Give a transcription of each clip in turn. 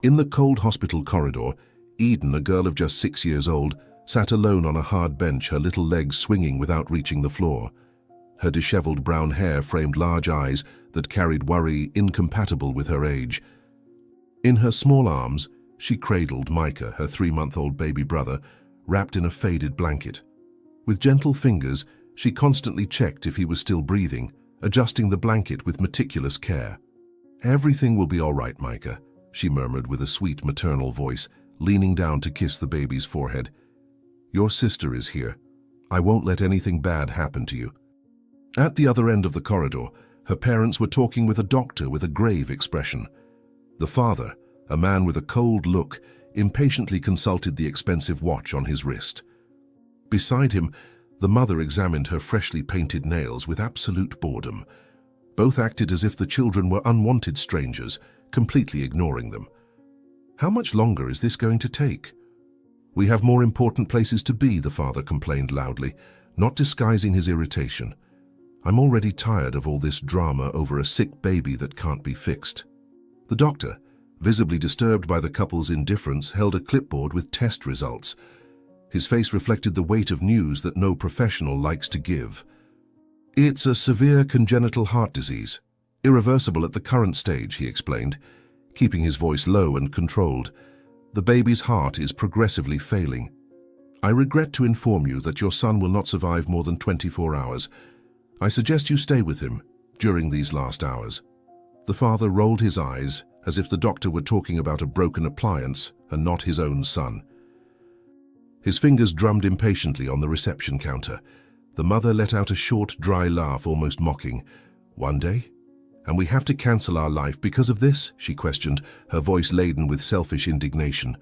In the cold hospital corridor, Eden, a girl of just 6 years old, sat alone on a hard bench, her little legs swinging without reaching the floor. Her disheveled brown hair framed large eyes that carried worry incompatible with her age. In her small arms, she cradled Micah, her 3-month-old baby brother, wrapped in a faded blanket. With gentle fingers, she constantly checked if he was still breathing, adjusting the blanket with meticulous care. "Everything will be all right, Micah," she murmured with a sweet maternal voice, leaning down to kiss the baby's forehead. "Your sister is here. I won't let anything bad happen to you." At the other end of the corridor, her parents were talking with a doctor with a grave expression. The father, a man with a cold look, impatiently consulted the expensive watch on his wrist. Beside him, the mother examined her freshly painted nails with absolute boredom. Both acted as if the children were unwanted strangers, completely ignoring them. "How much longer is this going to take?" "We have more important places to be," the father complained loudly, not disguising his irritation. "I'm already tired of all this drama over a sick baby that can't be fixed." The doctor, visibly disturbed by the couple's indifference, held a clipboard with test results. His face reflected the weight of news that no professional likes to give. "It's a severe congenital heart disease, irreversible at the current stage," he explained, keeping his voice low and controlled. "The baby's heart is progressively failing. I regret to inform you that your son will not survive more than 24 hours. I suggest you stay with him during these last hours." The father rolled his eyes as if the doctor were talking about a broken appliance and not his own son. His fingers drummed impatiently on the reception counter. The mother let out a short, dry laugh, almost mocking. "One day? And we have to cancel our life because of this?" she questioned, her voice laden with selfish indignation.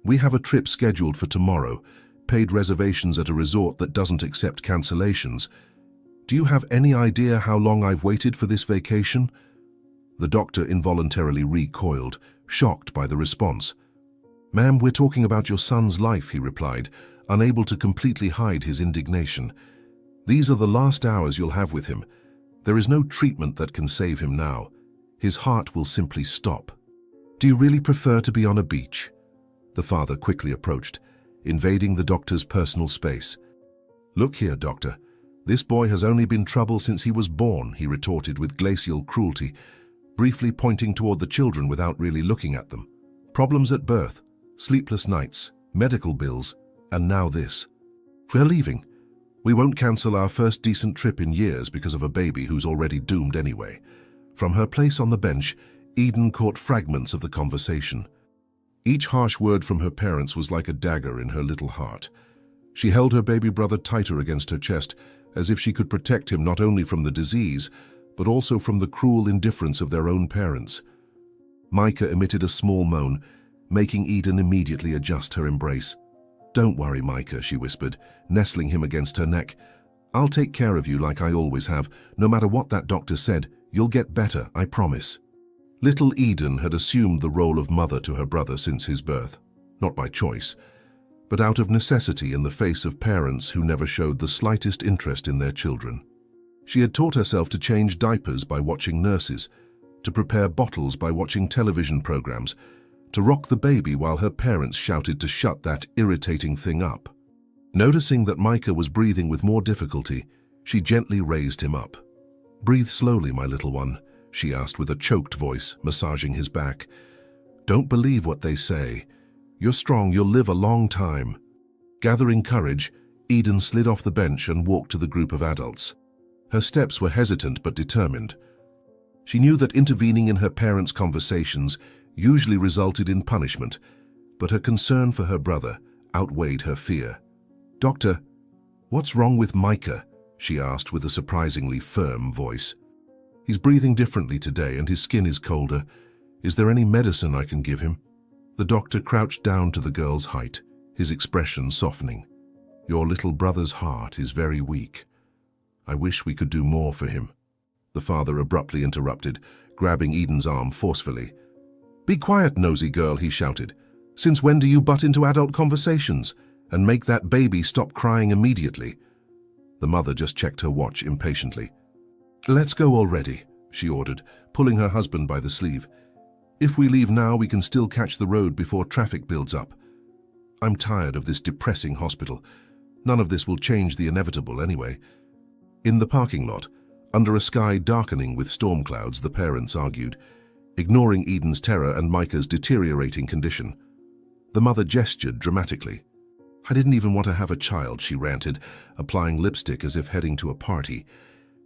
"We have a trip scheduled for tomorrow, paid reservations at a resort that doesn't accept cancellations. Do you have any idea how long I've waited for this vacation?" The doctor involuntarily recoiled, shocked by the response. "Ma'am, we're talking about your son's life," he replied, unable to completely hide his indignation. "These are the last hours you'll have with him. There is no treatment that can save him now. His heart will simply stop." "Do you really prefer to be on a beach?" The father quickly approached, invading the doctor's personal space. "Look here, doctor. This boy has only been trouble since he was born," he retorted with glacial cruelty, briefly pointing toward the children without really looking at them. "Problems at birth, sleepless nights, medical bills, and now this. We're leaving. We won't cancel our first decent trip in years because of a baby who's already doomed anyway." From her place on the bench, Eden caught fragments of the conversation. Each harsh word from her parents was like a dagger in her little heart. She held her baby brother tighter against her chest, as if she could protect him not only from the disease, but also from the cruel indifference of their own parents. Micah emitted a small moan, making Eden immediately adjust her embrace. "Don't worry, Micah," she whispered, nestling him against her neck. "I'll take care of you like I always have. No matter what that doctor said, you'll get better, I promise." Little Eden had assumed the role of mother to her brother since his birth, not by choice, but out of necessity in the face of parents who never showed the slightest interest in their children. She had taught herself to change diapers by watching nurses, to prepare bottles by watching television programs, to rock the baby while her parents shouted to shut that irritating thing up. Noticing that Micah was breathing with more difficulty, she gently raised him up. "Breathe slowly, my little one," she asked with a choked voice, massaging his back. "Don't believe what they say. You're strong, you'll live a long time." Gathering courage, Eden slid off the bench and walked to the group of adults. Her steps were hesitant but determined. She knew that intervening in her parents' conversations usually resulted in punishment, but her concern for her brother outweighed her fear. "Doctor, what's wrong with Micah?" she asked with a surprisingly firm voice. "He's breathing differently today and his skin is colder. Is there any medicine I can give him?" The doctor crouched down to the girl's height, his expression softening. "Your little brother's heart is very weak. I wish we could do more for him." The father abruptly interrupted, grabbing Eden's arm forcefully. "Be quiet, nosy girl," he shouted. "Since when do you butt into adult conversations? And make that baby stop crying immediately." The mother just checked her watch impatiently. "Let's go already," she ordered, pulling her husband by the sleeve. If we leave now, we can still catch the road before traffic builds up. I'm tired of this depressing hospital. None of this will change the inevitable anyway. In the parking lot, under a sky darkening with storm clouds, the parents argued, ignoring Eden's terror and Micah's deteriorating condition. The mother gestured dramatically. I didn't even want to have a child, she ranted, applying lipstick as if heading to a party.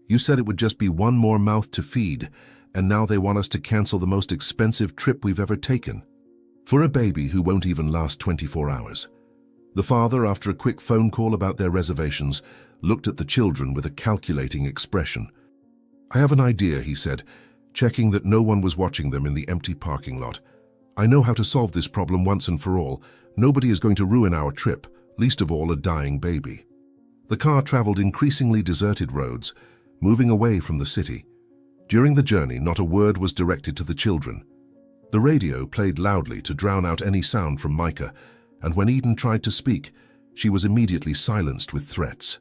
You said it would just be one more mouth to feed, and now they want us to cancel the most expensive trip we've ever taken. For a baby who won't even last 24 hours. The father, after a quick phone call about their reservations, looked at the children with a calculating expression. I have an idea, he said, checking that no one was watching them in the empty parking lot. I know how to solve this problem once and for all. Nobody is going to ruin our trip, least of all a dying baby. The car traveled increasingly deserted roads, moving away from the city. During the journey, not a word was directed to the children. The radio played loudly to drown out any sound from Micah, and when Eden tried to speak, she was immediately silenced with threats.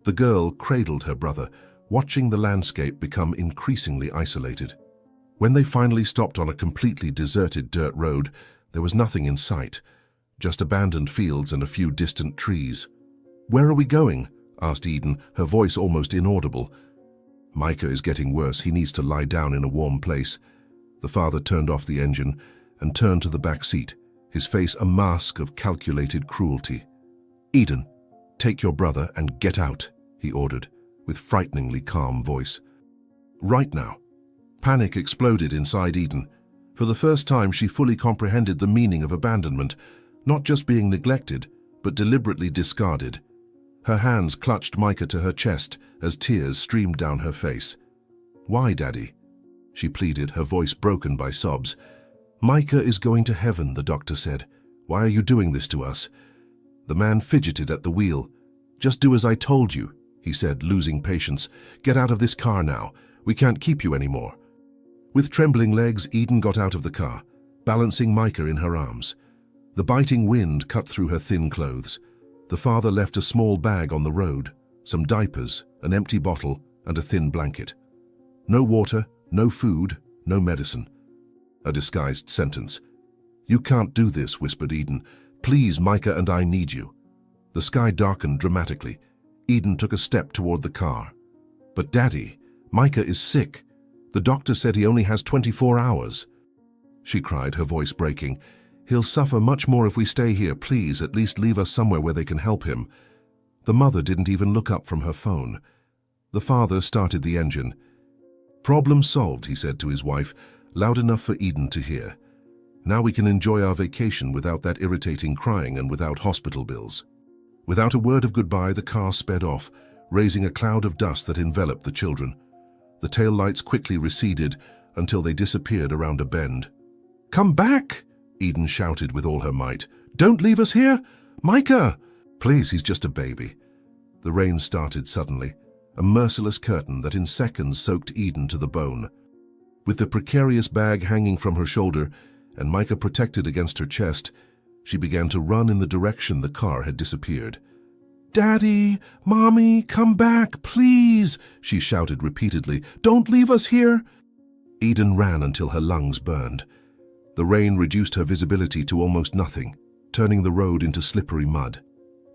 The girl cradled her brother, watching the landscape become increasingly isolated. When they finally stopped on a completely deserted dirt road, there was nothing in sight, just abandoned fields and a few distant trees. Where are we going? Asked Eden, her voice almost inaudible. Micah is getting worse. He needs to lie down in a warm place. The father turned off the engine and turned to the back seat, his face a mask of calculated cruelty. Eden, take your brother and get out, he ordered, with frighteningly calm voice. Right now. Panic exploded inside Eden. For the first time, she fully comprehended the meaning of abandonment, not just being neglected, but deliberately discarded. Her hands clutched Micah to her chest as tears streamed down her face. Why, Daddy? She pleaded, her voice broken by sobs. Micah is going to heaven, the doctor said. Why are you doing this to us? The man fidgeted at the wheel. Just do as I told you, he said, losing patience. Get out of this car now. We can't keep you anymore. With trembling legs, Eden got out of the car, balancing Micah in her arms. The biting wind cut through her thin clothes. The father left a small bag on the road, some diapers, an empty bottle, and a thin blanket. No water, no food, no medicine. A disguised sentence. You can't do this, whispered Eden. Please, Micah and I need you. The sky darkened dramatically. Eden took a step toward the car. But Daddy, Micah is sick. The doctor said he only has 24 hours. She cried, her voice breaking. He'll suffer much more if we stay here. Please, at least leave us somewhere where they can help him. The mother didn't even look up from her phone. The father started the engine. Problem solved, he said to his wife, loud enough for Eden to hear. Now we can enjoy our vacation without that irritating crying and without hospital bills. Without a word of goodbye, the car sped off, raising a cloud of dust that enveloped the children. The taillights quickly receded until they disappeared around a bend. Come back! Eden shouted with all her might. Don't leave us here! Micah! Please, he's just a baby. The rain started suddenly, a merciless curtain that in seconds soaked Eden to the bone. With the precarious bag hanging from her shoulder and Micah protected against her chest, she began to run in the direction the car had disappeared. Daddy, Mommy, come back, please, she shouted repeatedly. Don't leave us here. Eden ran until her lungs burned. The rain reduced her visibility to almost nothing, turning the road into slippery mud.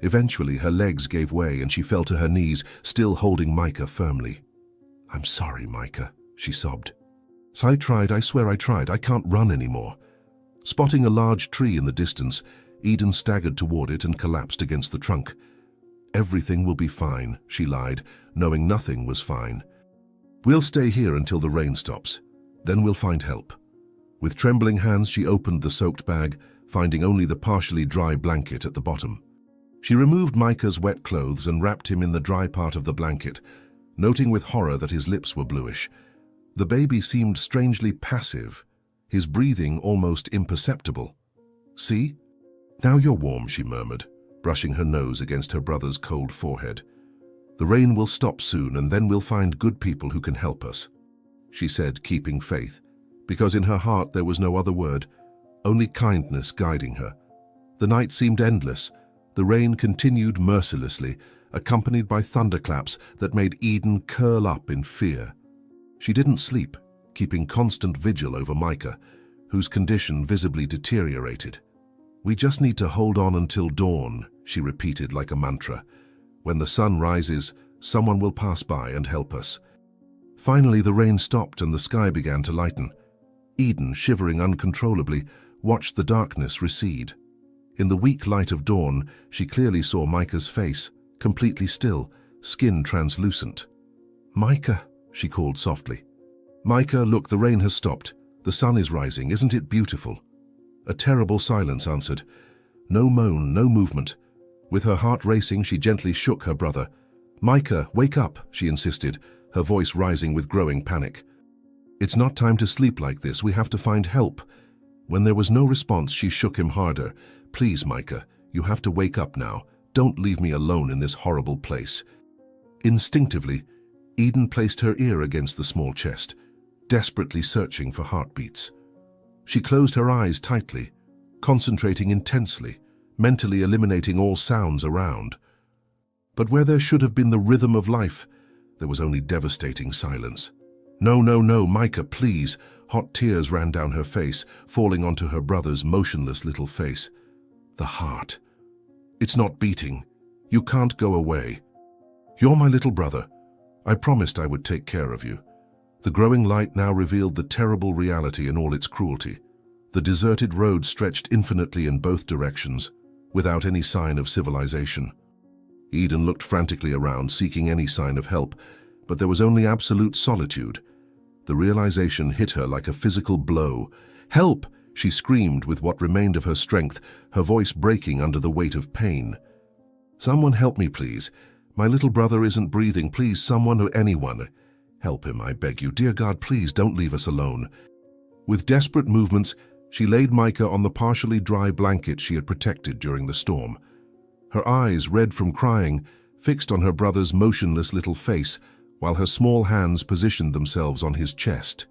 Eventually, her legs gave way and she fell to her knees, still holding Micah firmly. I'm sorry, Micah, she sobbed. I tried, I swear I tried. I can't run anymore. Spotting a large tree in the distance, Eden staggered toward it and collapsed against the trunk. Everything will be fine, she lied, knowing nothing was fine. We'll stay here until the rain stops. Then we'll find help. With trembling hands, she opened the soaked bag, finding only the partially dry blanket at the bottom. She removed Micah's wet clothes and wrapped him in the dry part of the blanket, noting with horror that his lips were bluish. The baby seemed strangely passive, his breathing almost imperceptible. See? Now you're warm, she murmured, brushing her nose against her brother's cold forehead. The rain will stop soon, and then we'll find good people who can help us, she said, keeping faith, because in her heart there was no other word, only kindness guiding her. The night seemed endless. The rain continued mercilessly, accompanied by thunderclaps that made Eden curl up in fear. She didn't sleep, keeping constant vigil over Micah, whose condition visibly deteriorated. "We just need to hold on until dawn," she repeated like a mantra. "When the sun rises, someone will pass by and help us." Finally, the rain stopped and the sky began to lighten. Eden, shivering uncontrollably, watched the darkness recede. In the weak light of dawn, she clearly saw Micah's face, completely still, skin translucent. "Micah," she called softly. "Micah, look, the rain has stopped. The sun is rising. Isn't it beautiful?" A terrible silence answered. No moan, no movement. With her heart racing, she gently shook her brother. "Micah, wake up," she insisted, her voice rising with growing panic. "It's not time to sleep like this. We have to find help." When there was no response, she shook him harder. "Please, Micah, you have to wake up now. Don't leave me alone in this horrible place." Instinctively, Eden placed her ear against the small chest, desperately searching for heartbeats. She closed her eyes tightly, concentrating intensely, mentally eliminating all sounds around. But where there should have been the rhythm of life, there was only devastating silence. "No, no, no, Micah, please." Hot tears ran down her face, falling onto her brother's motionless little face. "The heart. It's not beating. You can't go away. You're my little brother. I promised I would take care of you." The growing light now revealed the terrible reality in all its cruelty. The deserted road stretched infinitely in both directions, without any sign of civilization. Eden looked frantically around, seeking any sign of help, but there was only absolute solitude. The realization hit her like a physical blow. "Help!" she screamed with what remained of her strength, her voice breaking under the weight of pain. "Someone help me, please. My little brother isn't breathing. Please, someone or anyone. Help him, I beg you. Dear God, please don't leave us alone." With desperate movements, she laid Micah on the partially dry blanket she had protected during the storm. Her eyes, red from crying, fixed on her brother's motionless little face, while her small hands positioned themselves on his chest.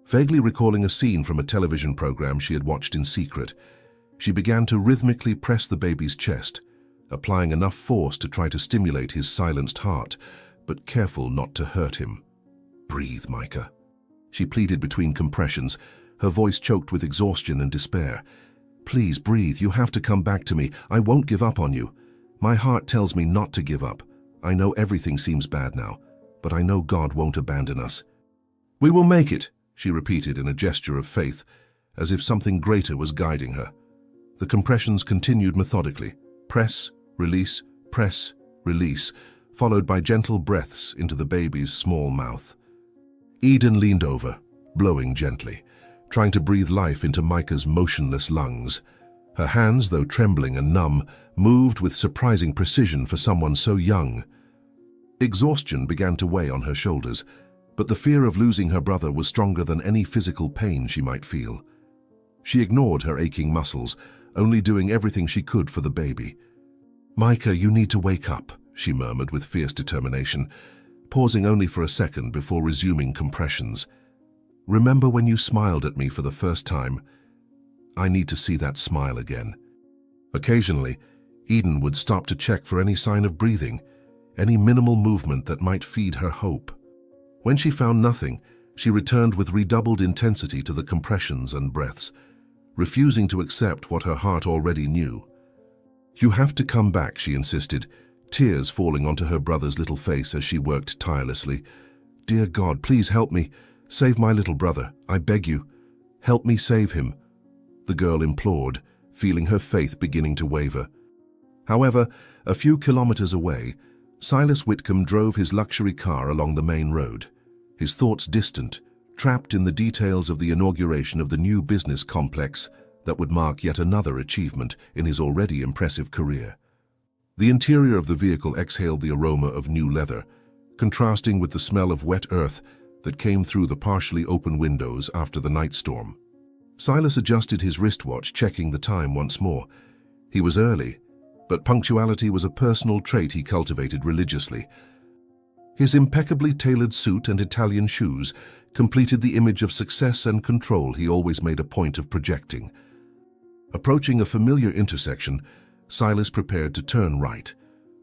Vaguely recalling a scene from a television program she had watched in secret, she began to rhythmically press the baby's chest, applying enough force to try to stimulate his silenced heart, but careful not to hurt him. "Breathe, Micah," she pleaded between compressions, her voice choked with exhaustion and despair. "Please breathe. You have to come back to me. I won't give up on you. My heart tells me not to give up. I know everything seems bad now, but I know God won't abandon us." "We will make it," she repeated in a gesture of faith, as if something greater was guiding her. The compressions continued methodically. Press, release, press, release, followed by gentle breaths into the baby's small mouth. Eden leaned over, blowing gently, trying to breathe life into Micah's motionless lungs. Her hands, though trembling and numb, moved with surprising precision for someone so young. Exhaustion began to weigh on her shoulders, but the fear of losing her brother was stronger than any physical pain she might feel. She ignored her aching muscles, only doing everything she could for the baby. "Micah, you need to wake up," she murmured with fierce determination, pausing only for a second before resuming compressions. "Remember when you smiled at me for the first time? I need to see that smile again." Occasionally, Eden would stop to check for any sign of breathing, any minimal movement that might feed her hope. When she found nothing, she returned with redoubled intensity to the compressions and breaths, refusing to accept what her heart already knew. "You have to come back," she insisted, tears falling onto her brother's little face as she worked tirelessly. "Dear God, please help me. Save my little brother. I beg you. Help me save him," the girl implored, feeling her faith beginning to waver. However, a few kilometers away, Silas Whitcomb drove his luxury car along the main road, his thoughts distant, trapped in the details of the inauguration of the new business complex that would mark yet another achievement in his already impressive career. The interior of the vehicle exhaled the aroma of new leather, contrasting with the smell of wet earth that came through the partially open windows after the night storm. Silas adjusted his wristwatch, checking the time once more. He was early, but punctuality was a personal trait he cultivated religiously. His impeccably tailored suit and Italian shoes completed the image of success and control he always made a point of projecting. Approaching a familiar intersection, Silas prepared to turn right,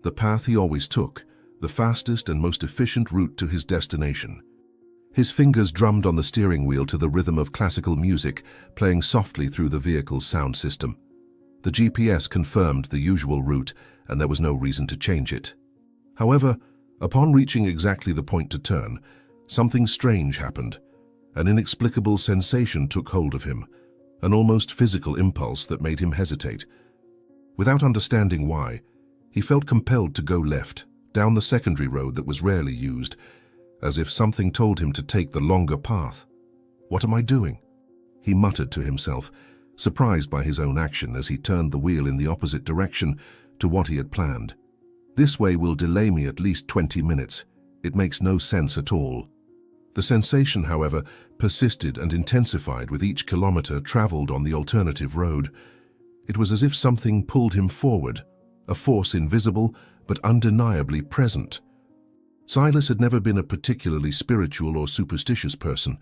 the path he always took, the fastest and most efficient route to his destination. His fingers drummed on the steering wheel to the rhythm of classical music playing softly through the vehicle's sound system. The GPS confirmed the usual route, and there was no reason to change it. However, upon reaching exactly the point to turn, something strange happened. An inexplicable sensation took hold of him, an almost physical impulse that made him hesitate. Without understanding why, he felt compelled to go left, down the secondary road that was rarely used, as if something told him to take the longer path. "What am I doing?" he muttered to himself, surprised by his own action as he turned the wheel in the opposite direction to what he had planned. "This way will delay me at least 20 minutes. It makes no sense at all." The sensation, however, persisted and intensified with each kilometer traveled on the alternative road. It was as if something pulled him forward, a force invisible but undeniably present. Silas had never been a particularly spiritual or superstitious person,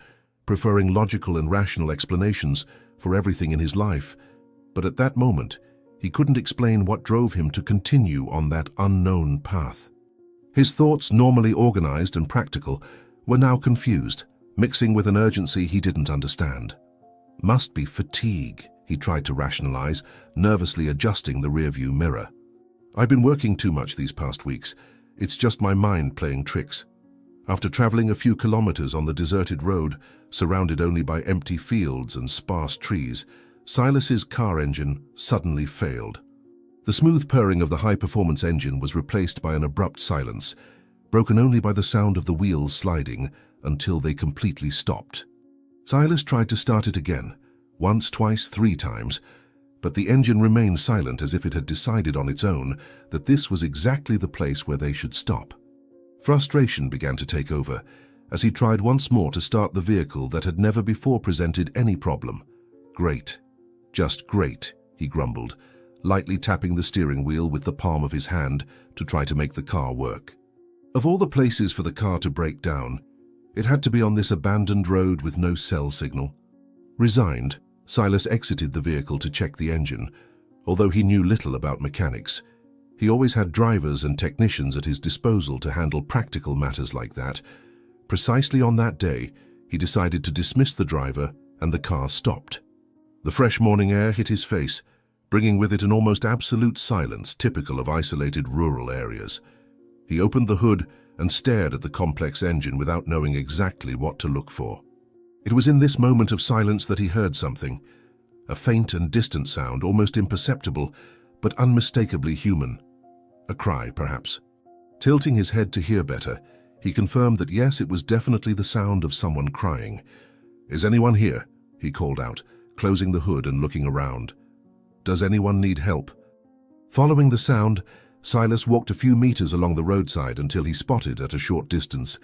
preferring logical and rational explanations for everything in his life, but at that moment, he couldn't explain what drove him to continue on that unknown path. His thoughts, normally organized and practical, were now confused, mixing with an urgency he didn't understand. "Must be fatigue," he tried to rationalize, nervously adjusting the rearview mirror. "I've been working too much these past weeks. It's just my mind playing tricks." After traveling a few kilometers on the deserted road, surrounded only by empty fields and sparse trees, Silas's car engine suddenly failed. The smooth purring of the high-performance engine was replaced by an abrupt silence, broken only by the sound of the wheels sliding until they completely stopped. Silas tried to start it again, once, twice, 3 times, but the engine remained silent as if it had decided on its own that this was exactly the place where they should stop. Frustration began to take over as he tried once more to start the vehicle that had never before presented any problem. "Great. Just great," he grumbled, lightly tapping the steering wheel with the palm of his hand to try to make the car work. Of all the places for the car to break down, it had to be on this abandoned road with no cell signal. Resigned, Silas exited the vehicle to check the engine. Although he knew little about mechanics, he always had drivers and technicians at his disposal to handle practical matters like that. Precisely on that day, he decided to dismiss the driver, and the car stopped. The fresh morning air hit his face, bringing with it an almost absolute silence typical of isolated rural areas. He opened the hood and stared at the complex engine without knowing exactly what to look for. It was in this moment of silence that he heard something, a faint and distant sound, almost imperceptible, but unmistakably human. A cry, perhaps. Tilting his head to hear better, he confirmed that yes, it was definitely the sound of someone crying. "Is anyone here?" he called out, closing the hood and looking around. "Does anyone need help?" Following the sound, Silas walked a few meters along the roadside until he spotted, at a short distance,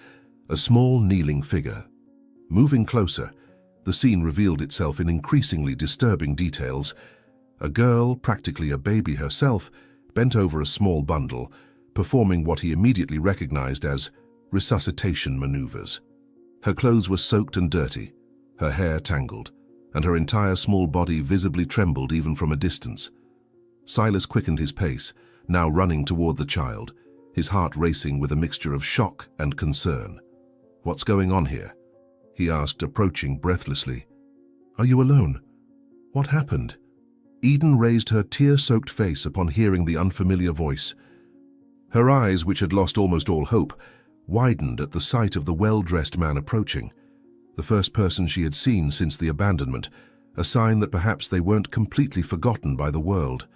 a small kneeling figure. Moving closer, the scene revealed itself in increasingly disturbing details. A girl, practically a baby herself, bent over a small bundle, performing what he immediately recognized as resuscitation maneuvers. Her clothes were soaked and dirty, her hair tangled, and her entire small body visibly trembled even from a distance. Silas quickened his pace, now running toward the child, his heart racing with a mixture of shock and concern. "What's going on here?" he asked, approaching breathlessly. "Are you alone? What happened?" Eden raised her tear-soaked face upon hearing the unfamiliar voice. Her eyes, which had lost almost all hope, widened at the sight of the well-dressed man approaching, the first person she had seen since the abandonment, a sign that perhaps they weren't completely forgotten by the world.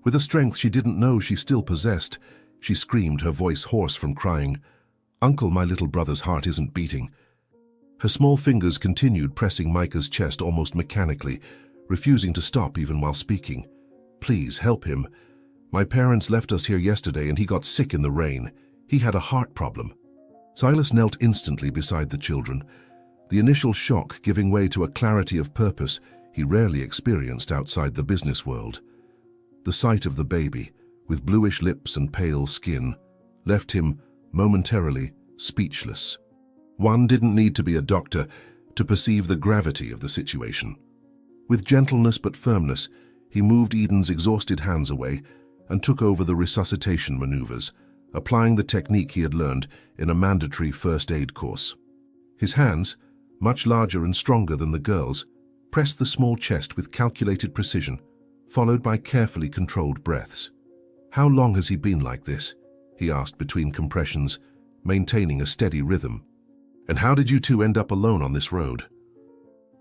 With a strength she didn't know she still possessed, she screamed, her voice hoarse from crying, "Uncle, my little brother's heart isn't beating." Her small fingers continued pressing Micah's chest almost mechanically, refusing to stop even while speaking. "Please, help him. My parents left us here yesterday and he got sick in the rain. He had a heart problem." Silas knelt instantly beside the children, the initial shock giving way to a clarity of purpose he rarely experienced outside the business world. The sight of the baby, with bluish lips and pale skin, left him momentarily speechless. One didn't need to be a doctor to perceive the gravity of the situation. With gentleness but firmness, he moved Eden's exhausted hands away and took over the resuscitation maneuvers, applying the technique he had learned in a mandatory first aid course. His hands, much larger and stronger than the girl's, pressed the small chest with calculated precision, followed by carefully controlled breaths. "How long has he been like this?" he asked between compressions, maintaining a steady rhythm. "And how did you two end up alone on this road?"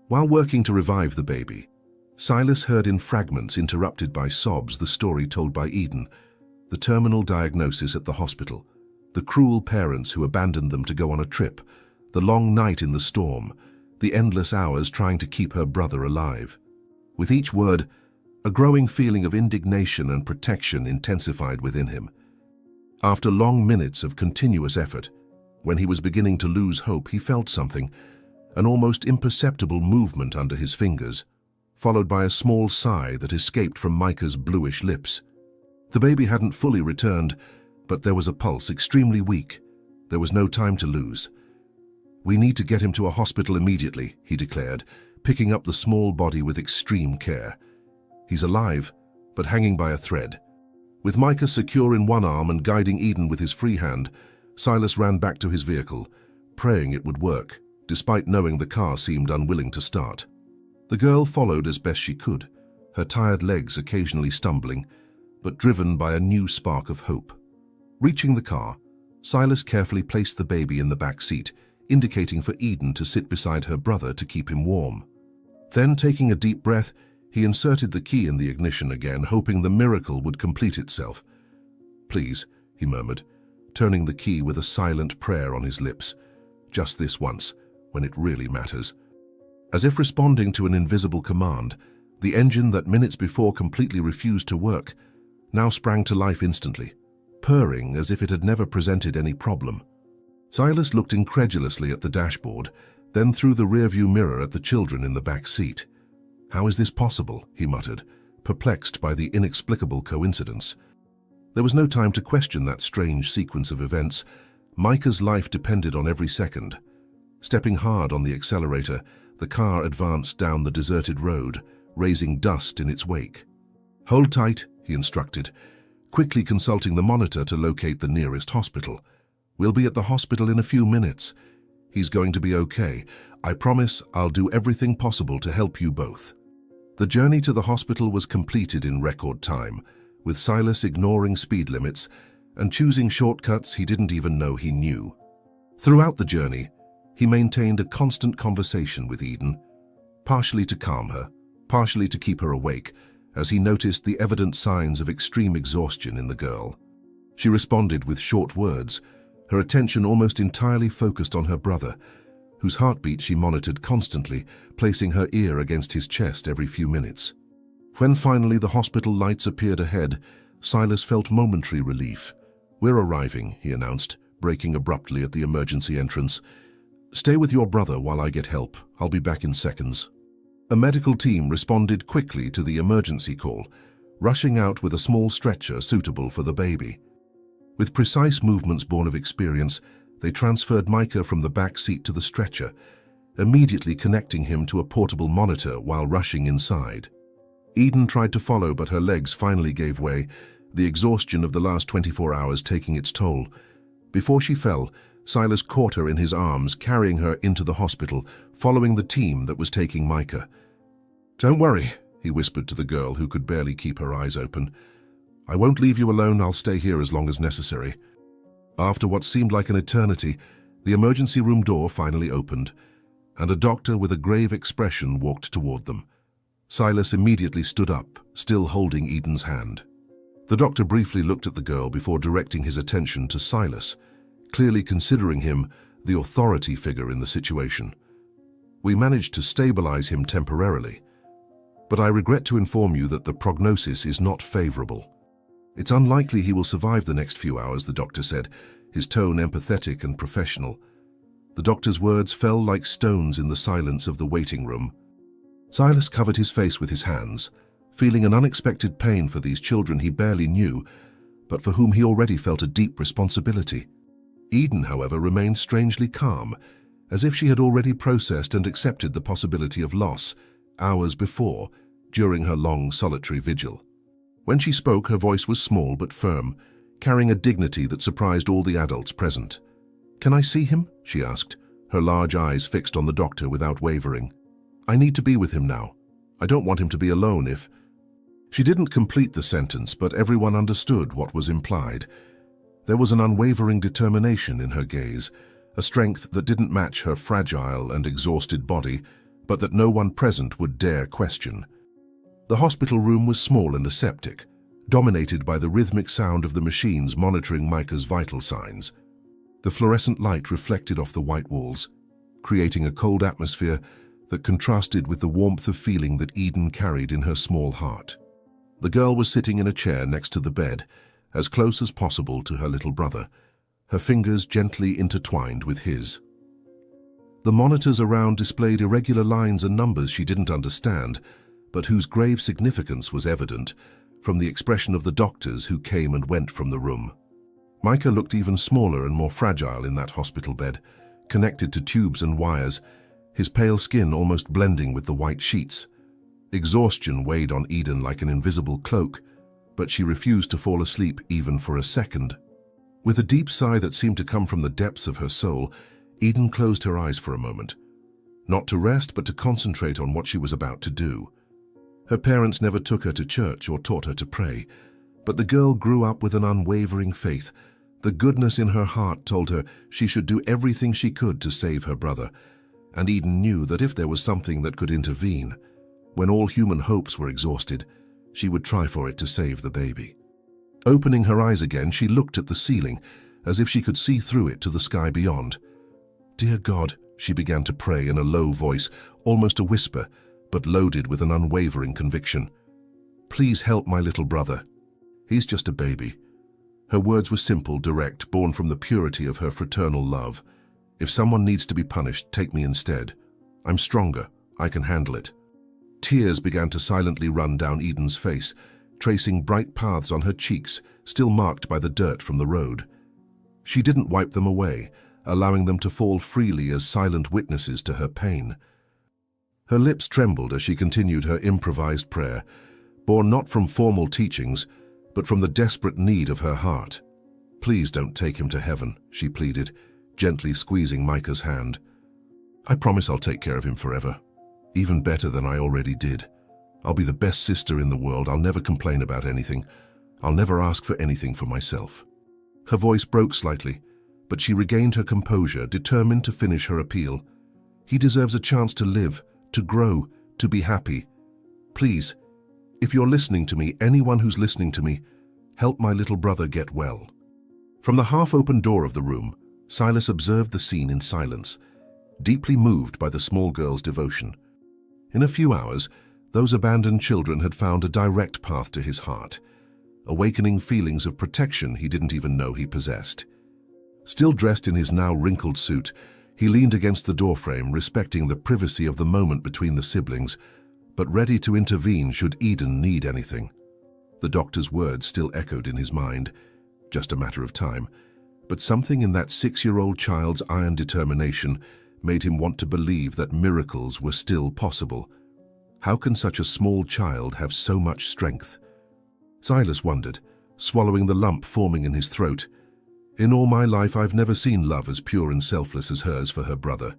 While working to revive the baby, Silas heard in fragments interrupted by sobs the story told by Eden, the terminal diagnosis at the hospital, the cruel parents who abandoned them to go on a trip, the long night in the storm, the endless hours trying to keep her brother alive. With each word, a growing feeling of indignation and protection intensified within him. After long minutes of continuous effort, when he was beginning to lose hope, he felt something, an almost imperceptible movement under his fingers, followed by a small sigh that escaped from Micah's bluish lips. The baby hadn't fully returned, but there was a pulse, extremely weak. There was no time to lose. "We need to get him to a hospital immediately," he declared, picking up the small body with extreme care. "He's alive, but hanging by a thread." With Micah secure in one arm and guiding Eden with his free hand, Silas ran back to his vehicle, praying it would work, despite knowing the car seemed unwilling to start. The girl followed as best she could, her tired legs occasionally stumbling, but driven by a new spark of hope. Reaching the car, Silas carefully placed the baby in the back seat, indicating for Eden to sit beside her brother to keep him warm. Then, taking a deep breath, he inserted the key in the ignition again, hoping the miracle would complete itself. "Please," he murmured, turning the key with a silent prayer on his lips. "Just this once, when it really matters." As if responding to an invisible command, the engine that minutes before completely refused to work now sprang to life instantly, purring as if it had never presented any problem. Silas looked incredulously at the dashboard, then through the rearview mirror at the children in the back seat. "How is this possible?" he muttered, perplexed by the inexplicable coincidence. There was no time to question that strange sequence of events. Micah's life depended on every second. Stepping hard on the accelerator, the car advanced down the deserted road, raising dust in its wake. "Hold tight," he instructed, quickly consulting the monitor to locate the nearest hospital. "We'll be at the hospital in a few minutes. He's going to be okay. I promise I'll do everything possible to help you both." The journey to the hospital was completed in record time, with Silas ignoring speed limits and choosing shortcuts he didn't even know he knew. Throughout the journey, he maintained a constant conversation with Eden, partially to calm her, partially to keep her awake, as he noticed the evident signs of extreme exhaustion in the girl. She responded with short words, her attention almost entirely focused on her brother, whose heartbeat she monitored constantly, placing her ear against his chest every few minutes. When finally the hospital lights appeared ahead, Silas felt momentary relief. "We're arriving," he announced, braking abruptly at the emergency entrance. "Stay with your brother while I get help. I'll be back in seconds." A medical team responded quickly to the emergency call, rushing out with a small stretcher suitable for the baby. With precise movements born of experience, they transferred Micah from the back seat to the stretcher, immediately connecting him to a portable monitor while rushing inside. Eden tried to follow, but her legs finally gave way, the exhaustion of the last 24 hours taking its toll. Before she fell, Silas caught her in his arms, carrying her into the hospital, following the team that was taking Micah. "Don't worry," he whispered to the girl who could barely keep her eyes open. "I won't leave you alone. I'll stay here as long as necessary." After what seemed like an eternity, the emergency room door finally opened, and a doctor with a grave expression walked toward them. Silas immediately stood up, still holding Eden's hand. The doctor briefly looked at the girl before directing his attention to Silas, clearly considering him the authority figure in the situation. "We managed to stabilize him temporarily, but I regret to inform you that the prognosis is not favorable. It's unlikely he will survive the next few hours," the doctor said, his tone empathetic and professional. The doctor's words fell like stones in the silence of the waiting room. Silas covered his face with his hands, feeling an unexpected pain for these children he barely knew, but for whom he already felt a deep responsibility. Eden, however, remained strangely calm, as if she had already processed and accepted the possibility of loss hours before, during her long solitary vigil. When she spoke, her voice was small but firm, carrying a dignity that surprised all the adults present. "Can I see him?" she asked, her large eyes fixed on the doctor without wavering. "I need to be with him now. I don't want him to be alone if—" She didn't complete the sentence, but everyone understood what was implied. There was an unwavering determination in her gaze, a strength that didn't match her fragile and exhausted body, but that no one present would dare question. The hospital room was small and aseptic, dominated by the rhythmic sound of the machines monitoring Micah's vital signs. The fluorescent light reflected off the white walls, creating a cold atmosphere that contrasted with the warmth of feeling that Eden carried in her small heart. The girl was sitting in a chair next to the bed, as close as possible to her little brother, her fingers gently intertwined with his. The monitors around displayed irregular lines and numbers she didn't understand, but whose grave significance was evident from the expression of the doctors who came and went from the room. Micah looked even smaller and more fragile in that hospital bed, connected to tubes and wires, his pale skin almost blending with the white sheets. Exhaustion weighed on Eden like an invisible cloak, but she refused to fall asleep even for a second. With a deep sigh that seemed to come from the depths of her soul, Eden closed her eyes for a moment, not to rest but to concentrate on what she was about to do. Her parents never took her to church or taught her to pray, but the girl grew up with an unwavering faith. The goodness in her heart told her she should do everything she could to save her brother, and Eden knew that if there was something that could intervene, when all human hopes were exhausted, she would try for it to save the baby. Opening her eyes again, she looked at the ceiling, as if she could see through it to the sky beyond. "Dear God," she began to pray in a low voice, almost a whisper, but loaded with an unwavering conviction. "Please help my little brother. He's just a baby." Her words were simple, direct, born from the purity of her fraternal love. "If someone needs to be punished, take me instead. I'm stronger. I can handle it." Tears began to silently run down Eden's face, tracing bright paths on her cheeks, still marked by the dirt from the road. She didn't wipe them away, allowing them to fall freely as silent witnesses to her pain. Her lips trembled as she continued her improvised prayer, born not from formal teachings, but from the desperate need of her heart. "Please don't take him to heaven," she pleaded, gently squeezing Micah's hand. "I promise I'll take care of him forever, even better than I already did. I'll be the best sister in the world. I'll never complain about anything. I'll never ask for anything for myself." Her voice broke slightly, but she regained her composure, determined to finish her appeal. "He deserves a chance to live, to grow, to be happy. Please, if you're listening to me, anyone who's listening to me, help my little brother get well." From the half-open door of the room, Silas observed the scene in silence, deeply moved by the small girl's devotion. In a few hours, those abandoned children had found a direct path to his heart, awakening feelings of protection he didn't even know he possessed. Still dressed in his now wrinkled suit, he leaned against the doorframe, respecting the privacy of the moment between the siblings, but ready to intervene should Eden need anything. The doctor's words still echoed in his mind, just a matter of time, but something in that 6-year-old child's iron determination made him want to believe that miracles were still possible. How can such a small child have so much strength? Silas wondered, swallowing the lump forming in his throat. In all my life, I've never seen love as pure and selfless as hers for her brother.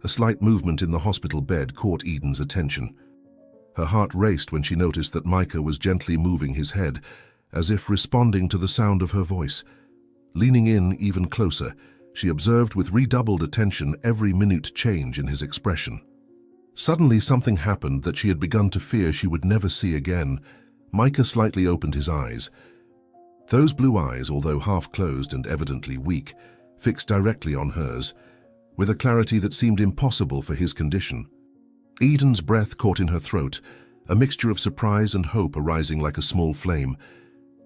A slight movement in the hospital bed caught Eden's attention. Her heart raced when she noticed that Micah was gently moving his head, as if responding to the sound of her voice. Leaning in even closer, she observed with redoubled attention every minute change in his expression. Suddenly something happened that she had begun to fear she would never see again. Micah slightly opened his eyes. Those blue eyes, although half-closed and evidently weak, fixed directly on hers, with a clarity that seemed impossible for his condition. Eden's breath caught in her throat, a mixture of surprise and hope arising like a small flame.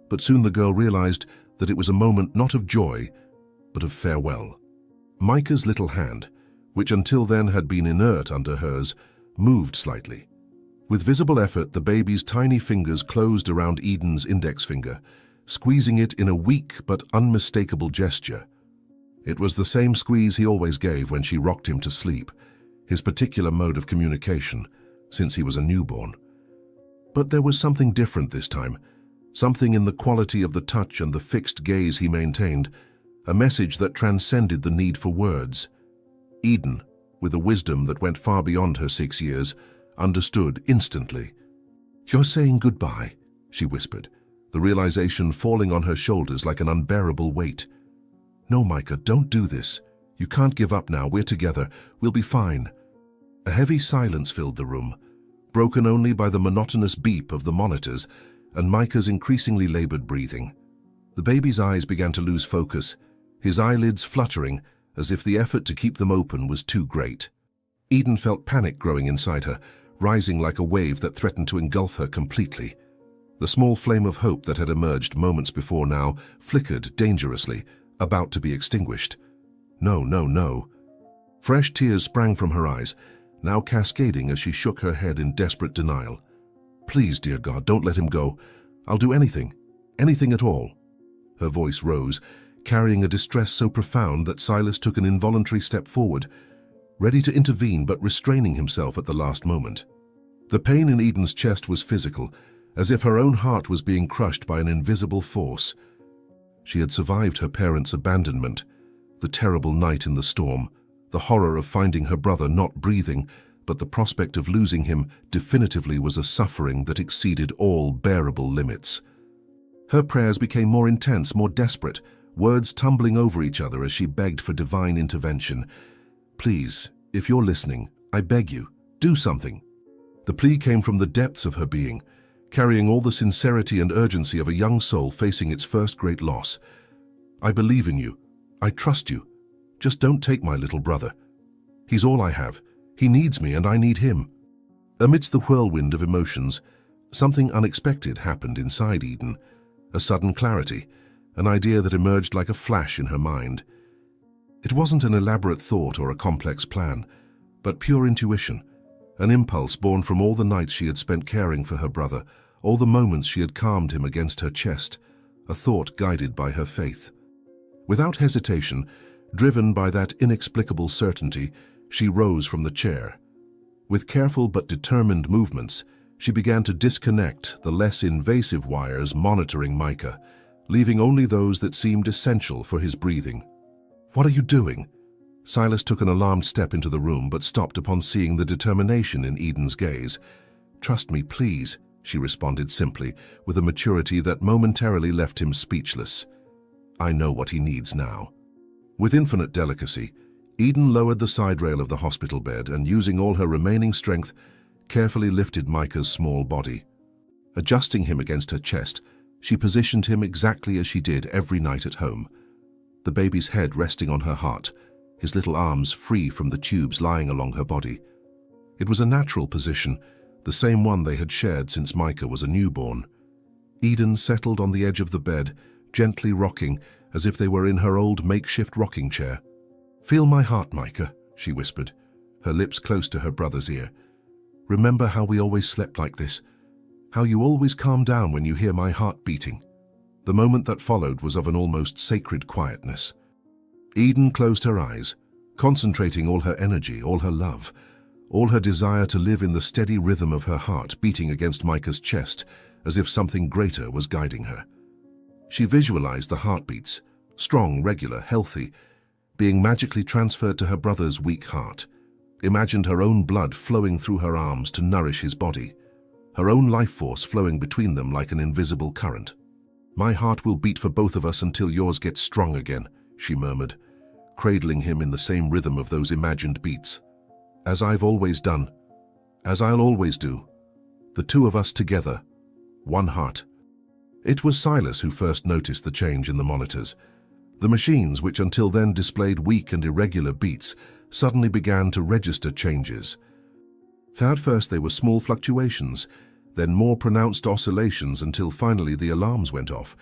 But soon the girl realized that it was a moment not of joy, but of farewell. Micah's little hand, which until then had been inert under hers, moved slightly. With visible effort, the baby's tiny fingers closed around Eden's index finger, squeezing it in a weak but unmistakable gesture. It was the same squeeze he always gave when she rocked him to sleep, his particular mode of communication, since he was a newborn. But there was something different this time, something in the quality of the touch and the fixed gaze he maintained, a message that transcended the need for words. Eden, with a wisdom that went far beyond her 6 years, understood instantly. "You're saying goodbye," she whispered, the realization falling on her shoulders like an unbearable weight. "No, Micah, don't do this. You can't give up now. We're together. We'll be fine." A heavy silence filled the room, broken only by the monotonous beep of the monitors and Micah's increasingly labored breathing. The baby's eyes began to lose focus, his eyelids fluttering as if the effort to keep them open was too great. Eden felt panic growing inside her, rising like a wave that threatened to engulf her completely. The small flame of hope that had emerged moments before now flickered dangerously, about to be extinguished. No, no, no. Fresh tears sprang from her eyes, now cascading as she shook her head in desperate denial. "Please, dear God, don't let him go. I'll do anything, anything at all." Her voice rose, carrying a distress so profound that Silas took an involuntary step forward, ready to intervene but restraining himself at the last moment. The pain in Eden's chest was physical, as if her own heart was being crushed by an invisible force. She had survived her parents' abandonment, the terrible night in the storm, the horror of finding her brother not breathing, but the prospect of losing him definitively was a suffering that exceeded all bearable limits. Her prayers became more intense, more desperate, words tumbling over each other as she begged for divine intervention. "Please, if you're listening, I beg you, do something." The plea came from the depths of her being, carrying all the sincerity and urgency of a young soul facing its first great loss. "I believe in you. I trust you. Just don't take my little brother. He's all I have. He needs me and I need him." Amidst the whirlwind of emotions, something unexpected happened inside Eden, a sudden clarity, an idea that emerged like a flash in her mind. It wasn't an elaborate thought or a complex plan, but pure intuition, an impulse born from all the nights she had spent caring for her brother, all the moments she had calmed him against her chest, a thought guided by her faith. Without hesitation, driven by that inexplicable certainty, she rose from the chair. With careful but determined movements, she began to disconnect the less invasive wires monitoring Micah, leaving only those that seemed essential for his breathing. "What are you doing?" Silas took an alarmed step into the room but stopped upon seeing the determination in Eden's gaze. "Trust me, please," she responded simply, with a maturity that momentarily left him speechless. "I know what he needs now." With infinite delicacy, Eden lowered the side rail of the hospital bed and, using all her remaining strength, carefully lifted Micah's small body. Adjusting him against her chest, she positioned him exactly as she did every night at home, the baby's head resting on her heart, his little arms free from the tubes lying along her body. It was a natural position, the same one they had shared since Micah was a newborn. Eden settled on the edge of the bed, gently rocking as if they were in her old makeshift rocking chair. "Feel my heart, Micah," she whispered, her lips close to her brother's ear. "Remember how we always slept like this, how you always calm down when you hear my heart beating." The moment that followed was of an almost sacred quietness. Eden closed her eyes, concentrating all her energy, all her love, all her desire to live in the steady rhythm of her heart beating against Micah's chest, as if something greater was guiding her. She visualized the heartbeats, strong, regular, healthy, being magically transferred to her brother's weak heart, imagined her own blood flowing through her arms to nourish his body, her own life force flowing between them like an invisible current. "My heart will beat for both of us until yours gets strong again," she murmured, cradling him in the same rhythm of those imagined beats. "As I've always done, as I'll always do, the two of us together, one heart." It was Silas who first noticed the change in the monitors. The machines, which until then displayed weak and irregular beats, suddenly began to register changes. At first they were small fluctuations, then more pronounced oscillations until finally the alarms went off.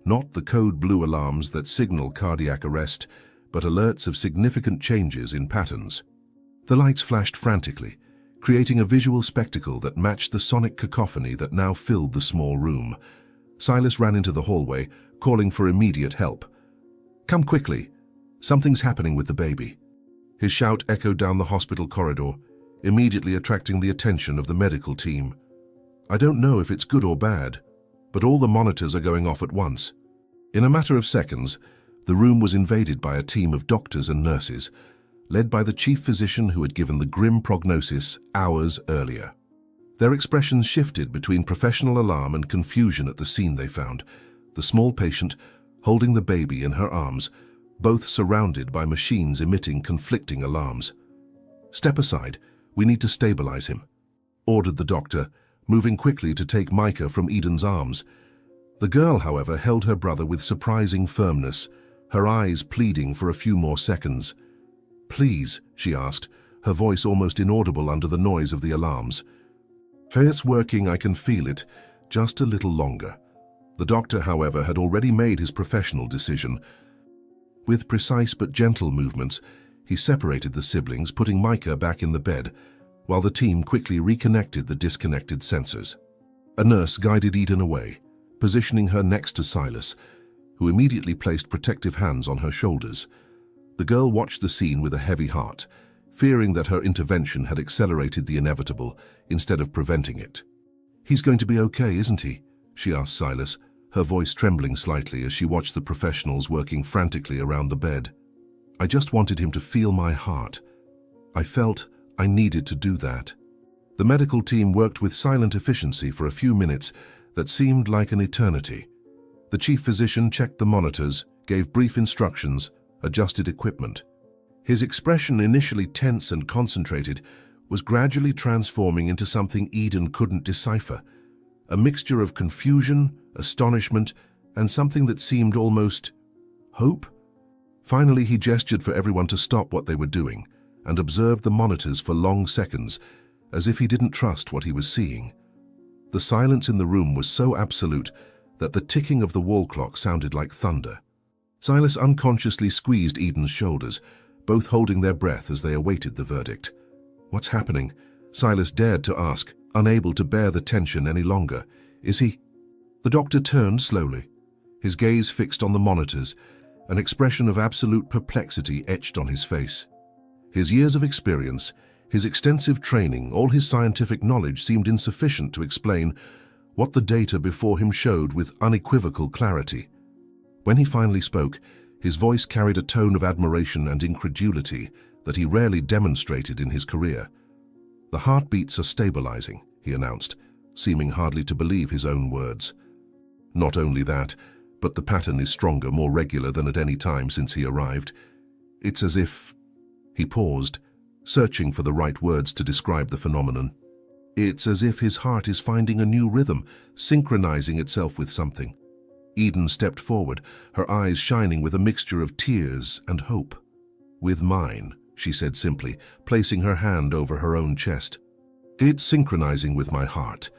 Not the code blue alarms that signal cardiac arrest, but alerts of significant changes in patterns. The lights flashed frantically, creating a visual spectacle that matched the sonic cacophony that now filled the small room. Silas ran into the hallway, calling for immediate help. "Come quickly. Something's happening with the baby." His shout echoed down the hospital corridor, immediately attracting the attention of the medical team. "I don't know if it's good or bad, but all the monitors are going off at once." In a matter of seconds, the room was invaded by a team of doctors and nurses. led by the chief physician who had given the grim prognosis hours earlier. Their expressions shifted between professional alarm and confusion at the scene they found, the small patient holding the baby in her arms, both surrounded by machines emitting conflicting alarms. "Step aside, we need to stabilize him," ordered the doctor, moving quickly to take Micah from Eden's arms. The girl, however, held her brother with surprising firmness, her eyes pleading for a few more seconds. "Please," she asked, her voice almost inaudible under the noise of the alarms. "It's working, I can feel it. Just a little longer." The doctor, however, had already made his professional decision. With precise but gentle movements, he separated the siblings, putting Micah back in the bed, while the team quickly reconnected the disconnected sensors. A nurse guided Eden away, positioning her next to Silas, who immediately placed protective hands on her shoulders. The girl watched the scene with a heavy heart, fearing that her intervention had accelerated the inevitable instead of preventing it. "He's going to be okay, isn't he?" she asked Silas, her voice trembling slightly as she watched the professionals working frantically around the bed. "I just wanted him to feel my heart. I felt I needed to do that." The medical team worked with silent efficiency for a few minutes that seemed like an eternity. The chief physician checked the monitors, gave brief instructions, adjusted equipment. His expression, initially tense and concentrated, was gradually transforming into something Eden couldn't decipher, a mixture of confusion, astonishment, and something that seemed almost hope. Finally, he gestured for everyone to stop what they were doing and observed the monitors for long seconds, as if he didn't trust what he was seeing. The silence in the room was so absolute that the ticking of the wall clock sounded like thunder. Silas unconsciously squeezed Eden's shoulders, both holding their breath as they awaited the verdict. "What's happening?" Silas dared to ask, unable to bear the tension any longer. "Is he—" The doctor turned slowly, his gaze fixed on the monitors, an expression of absolute perplexity etched on his face. His years of experience, his extensive training, all his scientific knowledge seemed insufficient to explain what the data before him showed with unequivocal clarity. When he finally spoke, his voice carried a tone of admiration and incredulity that he rarely demonstrated in his career. "The heartbeats are stabilizing," he announced, seeming hardly to believe his own words. "Not only that, but the pattern is stronger, more regular than at any time since he arrived. It's as if—" He paused, searching for the right words to describe the phenomenon. "It's as if his heart is finding a new rhythm, synchronizing itself with something." Eden stepped forward, her eyes shining with a mixture of tears and hope. "With mine," she said simply, placing her hand over her own chest. "It's synchronizing with my heart.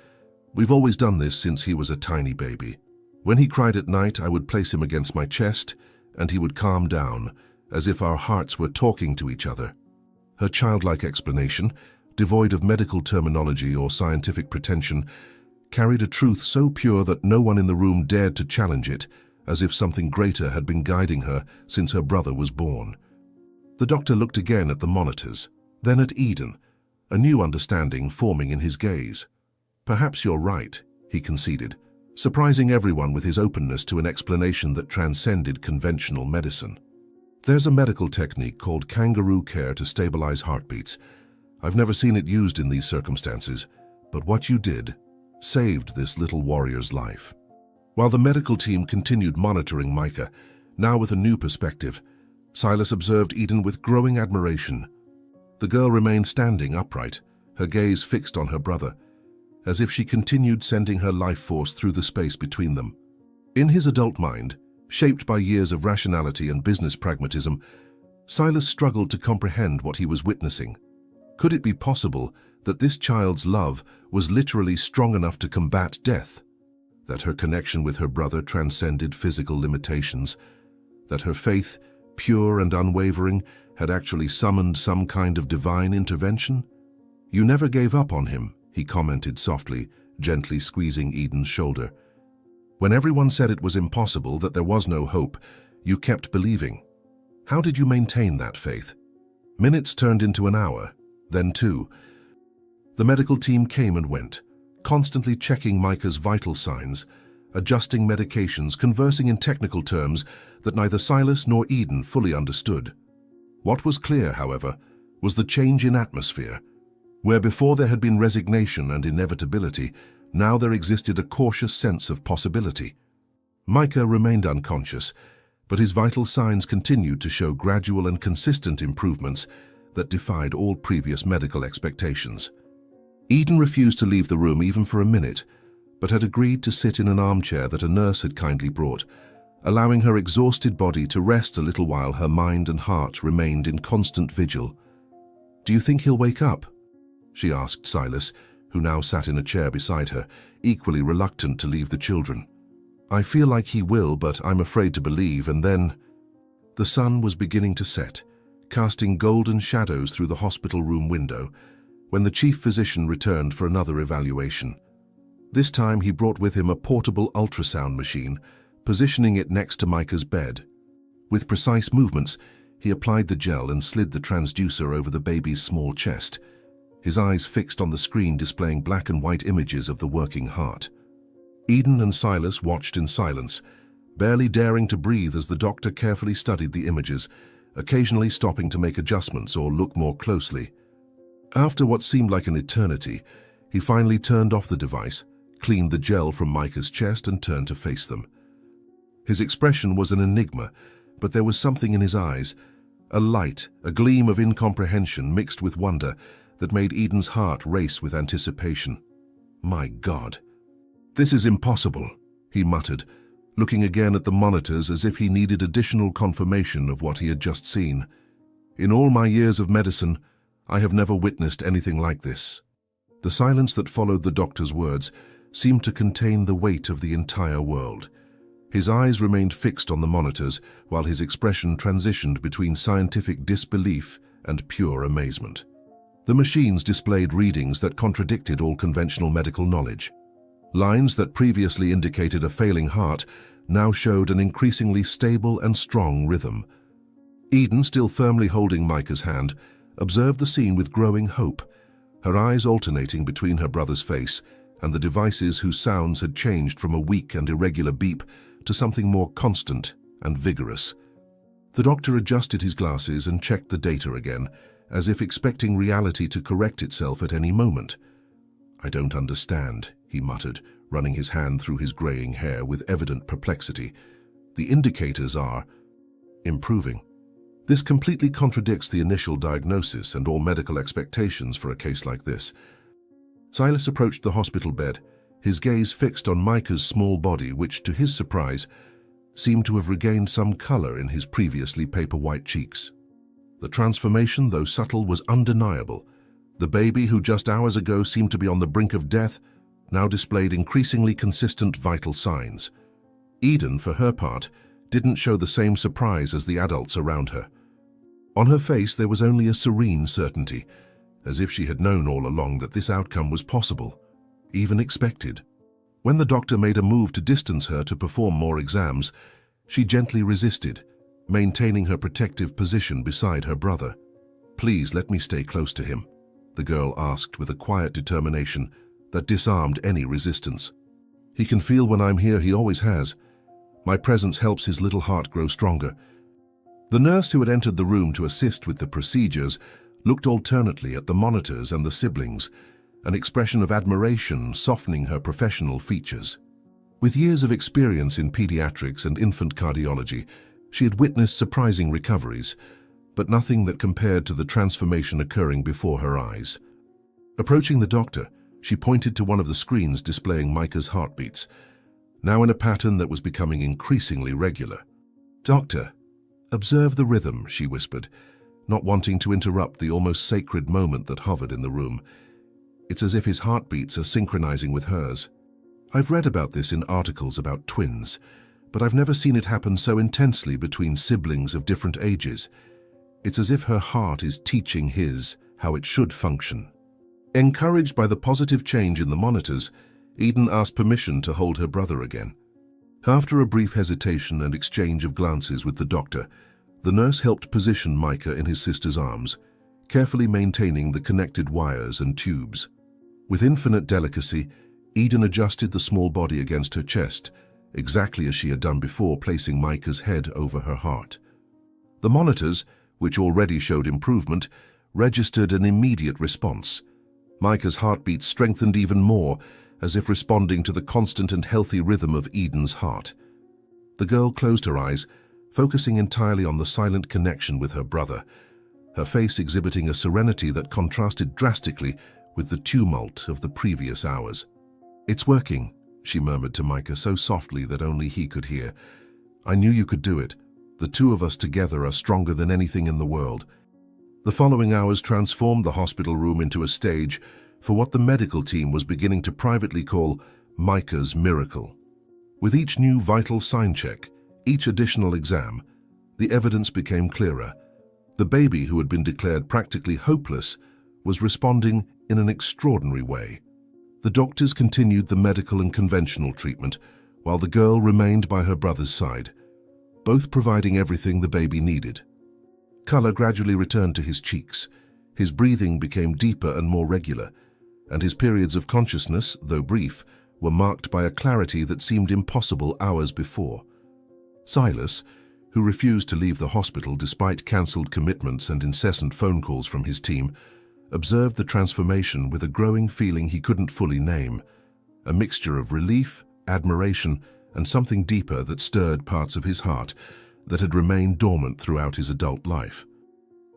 We've always done this since he was a tiny baby. When he cried at night, I would place him against my chest, and he would calm down, as if our hearts were talking to each other." Her childlike explanation, devoid of medical terminology or scientific pretension, carried a truth so pure that no one in the room dared to challenge it, as if something greater had been guiding her since her brother was born. The doctor looked again at the monitors, then at Eden, a new understanding forming in his gaze. "Perhaps you're right," he conceded, surprising everyone with his openness to an explanation that transcended conventional medicine. "There's a medical technique called kangaroo care to stabilize heartbeats. I've never seen it used in these circumstances, but what you did saved this little warrior's life." While the medical team continued monitoring Micah, now with a new perspective, Silas observed Eden with growing admiration. The girl remained standing upright, her gaze fixed on her brother, as if she continued sending her life force through the space between them. In his adult mind, shaped by years of rationality and business pragmatism, Silas struggled to comprehend what he was witnessing. Could it be possible that this child's love was literally strong enough to combat death? That her connection with her brother transcended physical limitations? That her faith, pure and unwavering, had actually summoned some kind of divine intervention? "You never gave up on him," he commented softly, gently squeezing Eden's shoulder. "When everyone said it was impossible, that there was no hope, you kept believing. How did you maintain that faith?" Minutes turned into an hour, then 2. The medical team came and went, constantly checking Micah's vital signs, adjusting medications, conversing in technical terms that neither Silas nor Eden fully understood. What was clear, however, was the change in atmosphere. Where before there had been resignation and inevitability, now there existed a cautious sense of possibility. Micah remained unconscious, but his vital signs continued to show gradual and consistent improvements that defied all previous medical expectations. Eden refused to leave the room even for a minute, but had agreed to sit in an armchair that a nurse had kindly brought, allowing her exhausted body to rest a little while her mind and heart remained in constant vigil. "Do you think he'll wake up?" she asked Silas, who now sat in a chair beside her, equally reluctant to leave the children. "I feel like he will, but I'm afraid to believe," and then... The sun was beginning to set, casting golden shadows through the hospital room window, when the chief physician returned for another evaluation. This time he brought with him a portable ultrasound machine, positioning it next to Micah's bed. With precise movements, he applied the gel and slid the transducer over the baby's small chest, his eyes fixed on the screen displaying black and white images of the working heart. Eden and Silas watched in silence, barely daring to breathe as the doctor carefully studied the images, occasionally stopping to make adjustments or look more closely. After what seemed like an eternity, he finally turned off the device, cleaned the gel from Micah's chest and turned to face them. His expression was an enigma, but there was something in his eyes, a light, a gleam of incomprehension mixed with wonder that made Eden's heart race with anticipation. "My God! This is impossible," he muttered, looking again at the monitors as if he needed additional confirmation of what he had just seen. "In all my years of medicine, I have never witnessed anything like this." The silence that followed the doctor's words seemed to contain the weight of the entire world. His eyes remained fixed on the monitors, while his expression transitioned between scientific disbelief and pure amazement. The machines displayed readings that contradicted all conventional medical knowledge. Lines that previously indicated a failing heart now showed an increasingly stable and strong rhythm. Eden, still firmly holding Micah's hand, observed the scene with growing hope, her eyes alternating between her brother's face and the devices whose sounds had changed from a weak and irregular beep to something more constant and vigorous. The doctor adjusted his glasses and checked the data again, as if expecting reality to correct itself at any moment. "I don't understand," he muttered, running his hand through his graying hair with evident perplexity. "The indicators are improving. This completely contradicts the initial diagnosis and all medical expectations for a case like this." Silas approached the hospital bed, his gaze fixed on Micah's small body, which, to his surprise, seemed to have regained some color in his previously paper-white cheeks. The transformation, though subtle, was undeniable. The baby, who just hours ago seemed to be on the brink of death, now displayed increasingly consistent vital signs. Eden, for her part, didn't show the same surprise as the adults around her. On her face there was only a serene certainty, as if she had known all along that this outcome was possible, even expected. When the doctor made a move to distance her to perform more exams, she gently resisted, maintaining her protective position beside her brother. "Please let me stay close to him," the girl asked with a quiet determination that disarmed any resistance. "He can feel when I'm here, he always has. My presence helps his little heart grow stronger." The nurse who had entered the room to assist with the procedures looked alternately at the monitors and the siblings, an expression of admiration softening her professional features. With years of experience in pediatrics and infant cardiology, she had witnessed surprising recoveries, but nothing that compared to the transformation occurring before her eyes. Approaching the doctor, she pointed to one of the screens displaying Micah's heartbeats, now in a pattern that was becoming increasingly regular. "Doctor, observe the rhythm," she whispered, not wanting to interrupt the almost sacred moment that hovered in the room. "It's as if his heartbeats are synchronizing with hers. I've read about this in articles about twins, but I've never seen it happen so intensely between siblings of different ages. It's as if her heart is teaching his how it should function." Encouraged by the positive change in the monitors, Eden asked permission to hold her brother again. After a brief hesitation and exchange of glances with the doctor, the nurse helped position Micah in his sister's arms, carefully maintaining the connected wires and tubes. With infinite delicacy, Eden adjusted the small body against her chest, exactly as she had done before, placing Micah's head over her heart. The monitors, which already showed improvement, registered an immediate response. Micah's heartbeat strengthened even more, as if responding to the constant and healthy rhythm of Eden's heart. The girl closed her eyes, focusing entirely on the silent connection with her brother, her face exhibiting a serenity that contrasted drastically with the tumult of the previous hours. "It's working," she murmured to Micah so softly that only he could hear. "I knew you could do it. The two of us together are stronger than anything in the world." The following hours transformed the hospital room into a stage for what the medical team was beginning to privately call Micah's miracle. With each new vital sign check, each additional exam, the evidence became clearer. The baby, who had been declared practically hopeless, was responding in an extraordinary way. The doctors continued the medical and conventional treatment, while the girl remained by her brother's side, both providing everything the baby needed. Color gradually returned to his cheeks, his breathing became deeper and more regular, and his periods of consciousness, though brief, were marked by a clarity that seemed impossible hours before. Silas, who refused to leave the hospital despite cancelled commitments and incessant phone calls from his team, observed the transformation with a growing feeling he couldn't fully name, a mixture of relief, admiration, and something deeper that stirred parts of his heart that had remained dormant throughout his adult life.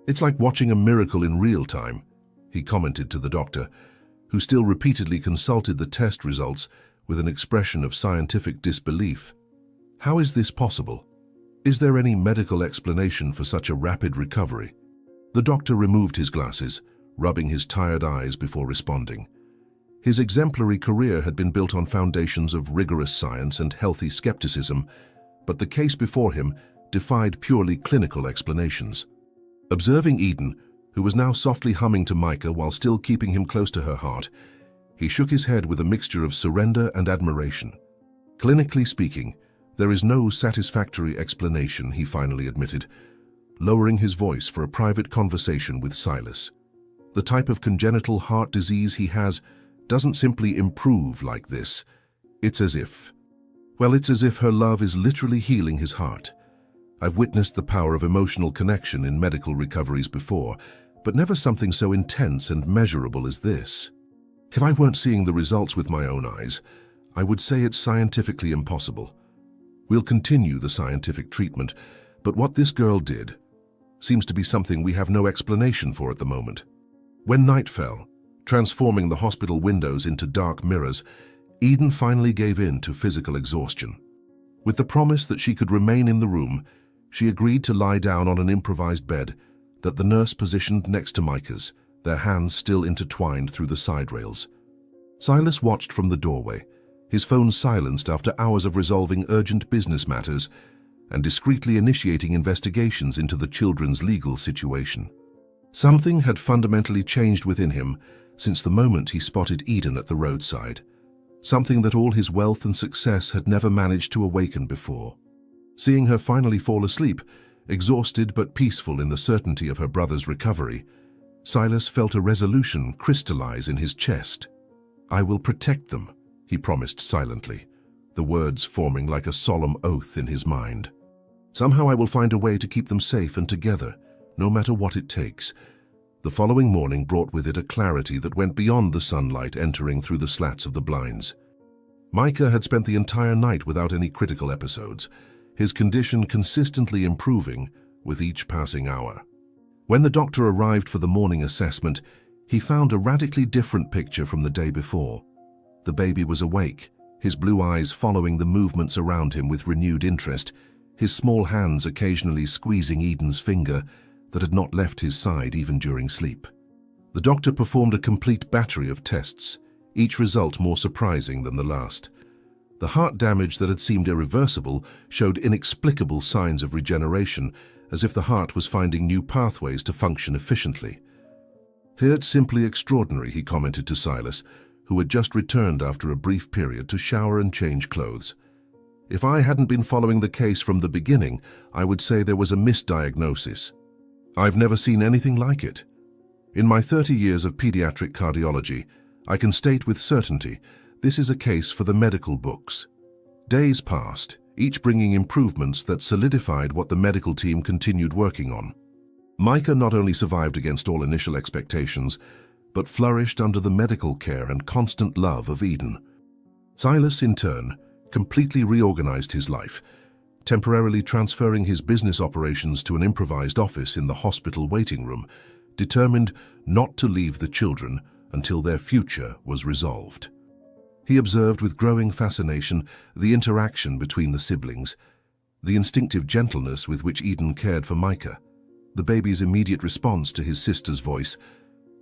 "It's like watching a miracle in real time," he commented to the doctor, who still repeatedly consulted the test results with an expression of scientific disbelief. "How is this possible? Is there any medical explanation for such a rapid recovery?" The doctor removed his glasses, rubbing his tired eyes before responding. His exemplary career had been built on foundations of rigorous science and healthy skepticism, but the case before him defied purely clinical explanations. Observing Eden, who was now softly humming to Micah while still keeping him close to her heart, he shook his head with a mixture of surrender and admiration. "Clinically speaking, there is no satisfactory explanation," he finally admitted, lowering his voice for a private conversation with Silas. "The type of congenital heart disease he has doesn't simply improve like this. It's as if her love is literally healing his heart. I've witnessed the power of emotional connection in medical recoveries before, but never something so intense and measurable as this. If I weren't seeing the results with my own eyes, I would say it's scientifically impossible. We'll continue the scientific treatment, but what this girl did seems to be something we have no explanation for at the moment." When night fell, transforming the hospital windows into dark mirrors, Eden finally gave in to physical exhaustion. With the promise that she could remain in the room, she agreed to lie down on an improvised bed that the nurse positioned next to Micah's, their hands still intertwined through the side rails. Silas watched from the doorway, his phone silenced after hours of resolving urgent business matters and discreetly initiating investigations into the children's legal situation. Something had fundamentally changed within him since the moment he spotted Eden at the roadside, something that all his wealth and success had never managed to awaken before. Seeing her finally fall asleep, exhausted but peaceful in the certainty of her brother's recovery, Silas felt a resolution crystallize in his chest. "I will protect them," he promised silently, the words forming like a solemn oath in his mind. "Somehow I will find a way to keep them safe and together, no matter what it takes." The following morning brought with it a clarity that went beyond the sunlight entering through the slats of the blinds. Micah had spent the entire night without any critical episodes, his condition consistently improving with each passing hour. When the doctor arrived for the morning assessment, he found a radically different picture from the day before. The baby was awake, his blue eyes following the movements around him with renewed interest, his small hands occasionally squeezing Eden's finger that had not left his side even during sleep. The doctor performed a complete battery of tests, each result more surprising than the last. The heart damage that had seemed irreversible showed inexplicable signs of regeneration, as if the heart was finding new pathways to function efficiently. "It's simply extraordinary," he commented to Silas, who had just returned after a brief period to shower and change clothes. "If I hadn't been following the case from the beginning, I would say there was a misdiagnosis. I've never seen anything like it. In my 30 years of pediatric cardiology, I can state with certainty this is a case for the medical books." Days passed, each bringing improvements that solidified what the medical team continued working on. Micah not only survived against all initial expectations, but flourished under the medical care and constant love of Eden. Silas, in turn, completely reorganized his life, temporarily transferring his business operations to an improvised office in the hospital waiting room, determined not to leave the children until their future was resolved. He observed with growing fascination the interaction between the siblings, the instinctive gentleness with which Eden cared for Micah, the baby's immediate response to his sister's voice,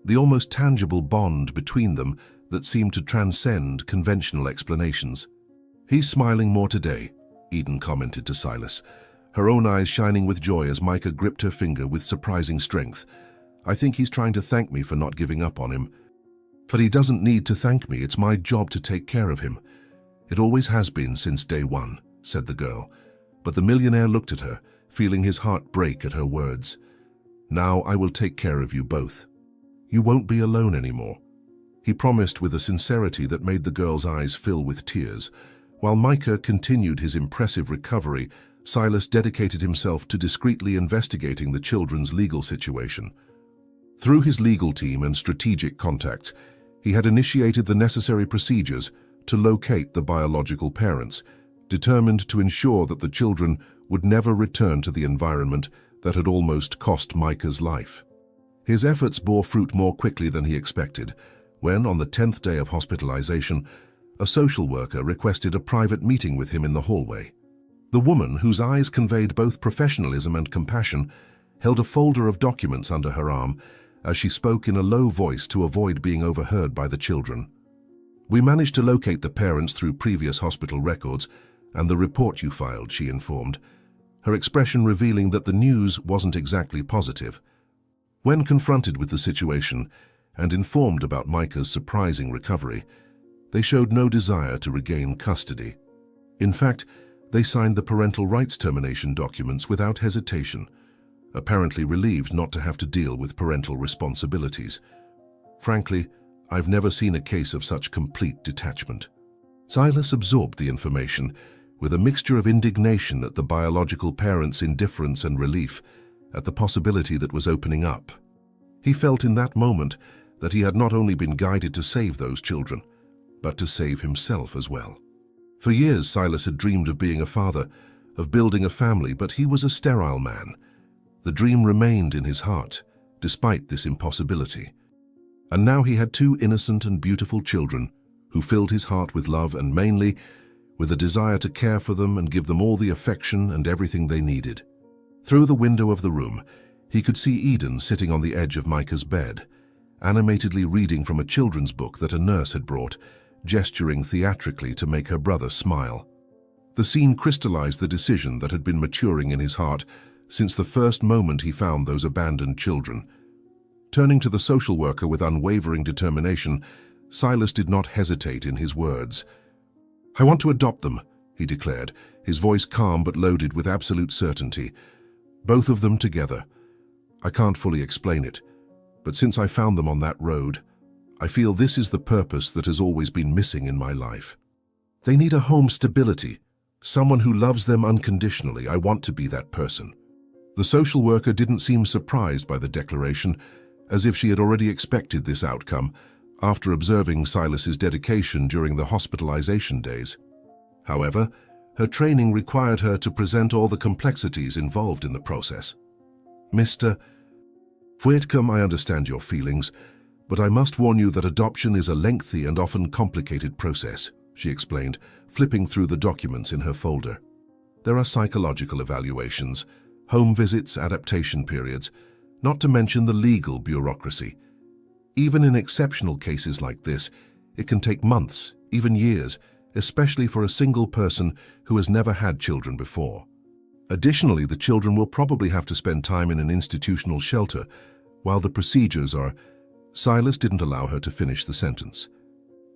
the almost tangible bond between them that seemed to transcend conventional explanations. "He's smiling more today," Eden commented to Silas, her own eyes shining with joy as Micah gripped her finger with surprising strength. "I think he's trying to thank me for not giving up on him. But he doesn't need to thank me. It's my job to take care of him. It always has been since day one," said the girl. But the millionaire looked at her, feeling his heart break at her words. "Now I will take care of you both. You won't be alone anymore," he promised with a sincerity that made the girl's eyes fill with tears. While Micah continued his impressive recovery, Silas dedicated himself to discreetly investigating the children's legal situation. Through his legal team and strategic contacts, he had initiated the necessary procedures to locate the biological parents, determined to ensure that the children would never return to the environment that had almost cost Micah's life. His efforts bore fruit more quickly than he expected, when, on the 10th day of hospitalization, a social worker requested a private meeting with him in the hallway. The woman, whose eyes conveyed both professionalism and compassion, held a folder of documents under her arm as she spoke in a low voice to avoid being overheard by the children. "We managed to locate the parents through previous hospital records and the report you filed," she informed, her expression revealing that the news wasn't exactly positive. When confronted with the situation and informed about Micah's surprising recovery, they showed no desire to regain custody. In fact, they signed the parental rights termination documents without hesitation, apparently relieved not to have to deal with parental responsibilities. Frankly, I've never seen a case of such complete detachment. Silas absorbed the information with a mixture of indignation at the biological parents' indifference and relief at the possibility that was opening up. He felt in that moment that he had not only been guided to save those children, but to save himself as well. For years, Silas had dreamed of being a father, of building a family, but he was a sterile man. The dream remained in his heart, despite this impossibility. And now he had two innocent and beautiful children who filled his heart with love and mainly with a desire to care for them and give them all the affection and everything they needed. Through the window of the room, he could see Eden sitting on the edge of Micah's bed, animatedly reading from a children's book that a nurse had brought, gesturing theatrically to make her brother smile. The scene crystallized the decision that had been maturing in his heart since the first moment he found those abandoned children. Turning to the social worker with unwavering determination, Silas did not hesitate in his words. "I want to adopt them," he declared, his voice calm but loaded with absolute certainty. "Both of them together. I can't fully explain it, but since I found them on that road, I feel this is the purpose that has always been missing in my life. They need a home stability, someone who loves them unconditionally. I want to be that person." The social worker didn't seem surprised by the declaration, as if she had already expected this outcome after observing Silas's dedication during the hospitalization days. However, her training required her to present all the complexities involved in the process. "Mr. Whitcomb, I understand your feelings, but I must warn you that adoption is a lengthy and often complicated process," she explained, flipping through the documents in her folder. "There are psychological evaluations, home visits, adaptation periods, not to mention the legal bureaucracy. Even in exceptional cases like this, it can take months, even years, especially for a single person who has never had children before. Additionally, the children will probably have to spend time in an institutional shelter while the procedures are—" Silas didn't allow her to finish the sentence.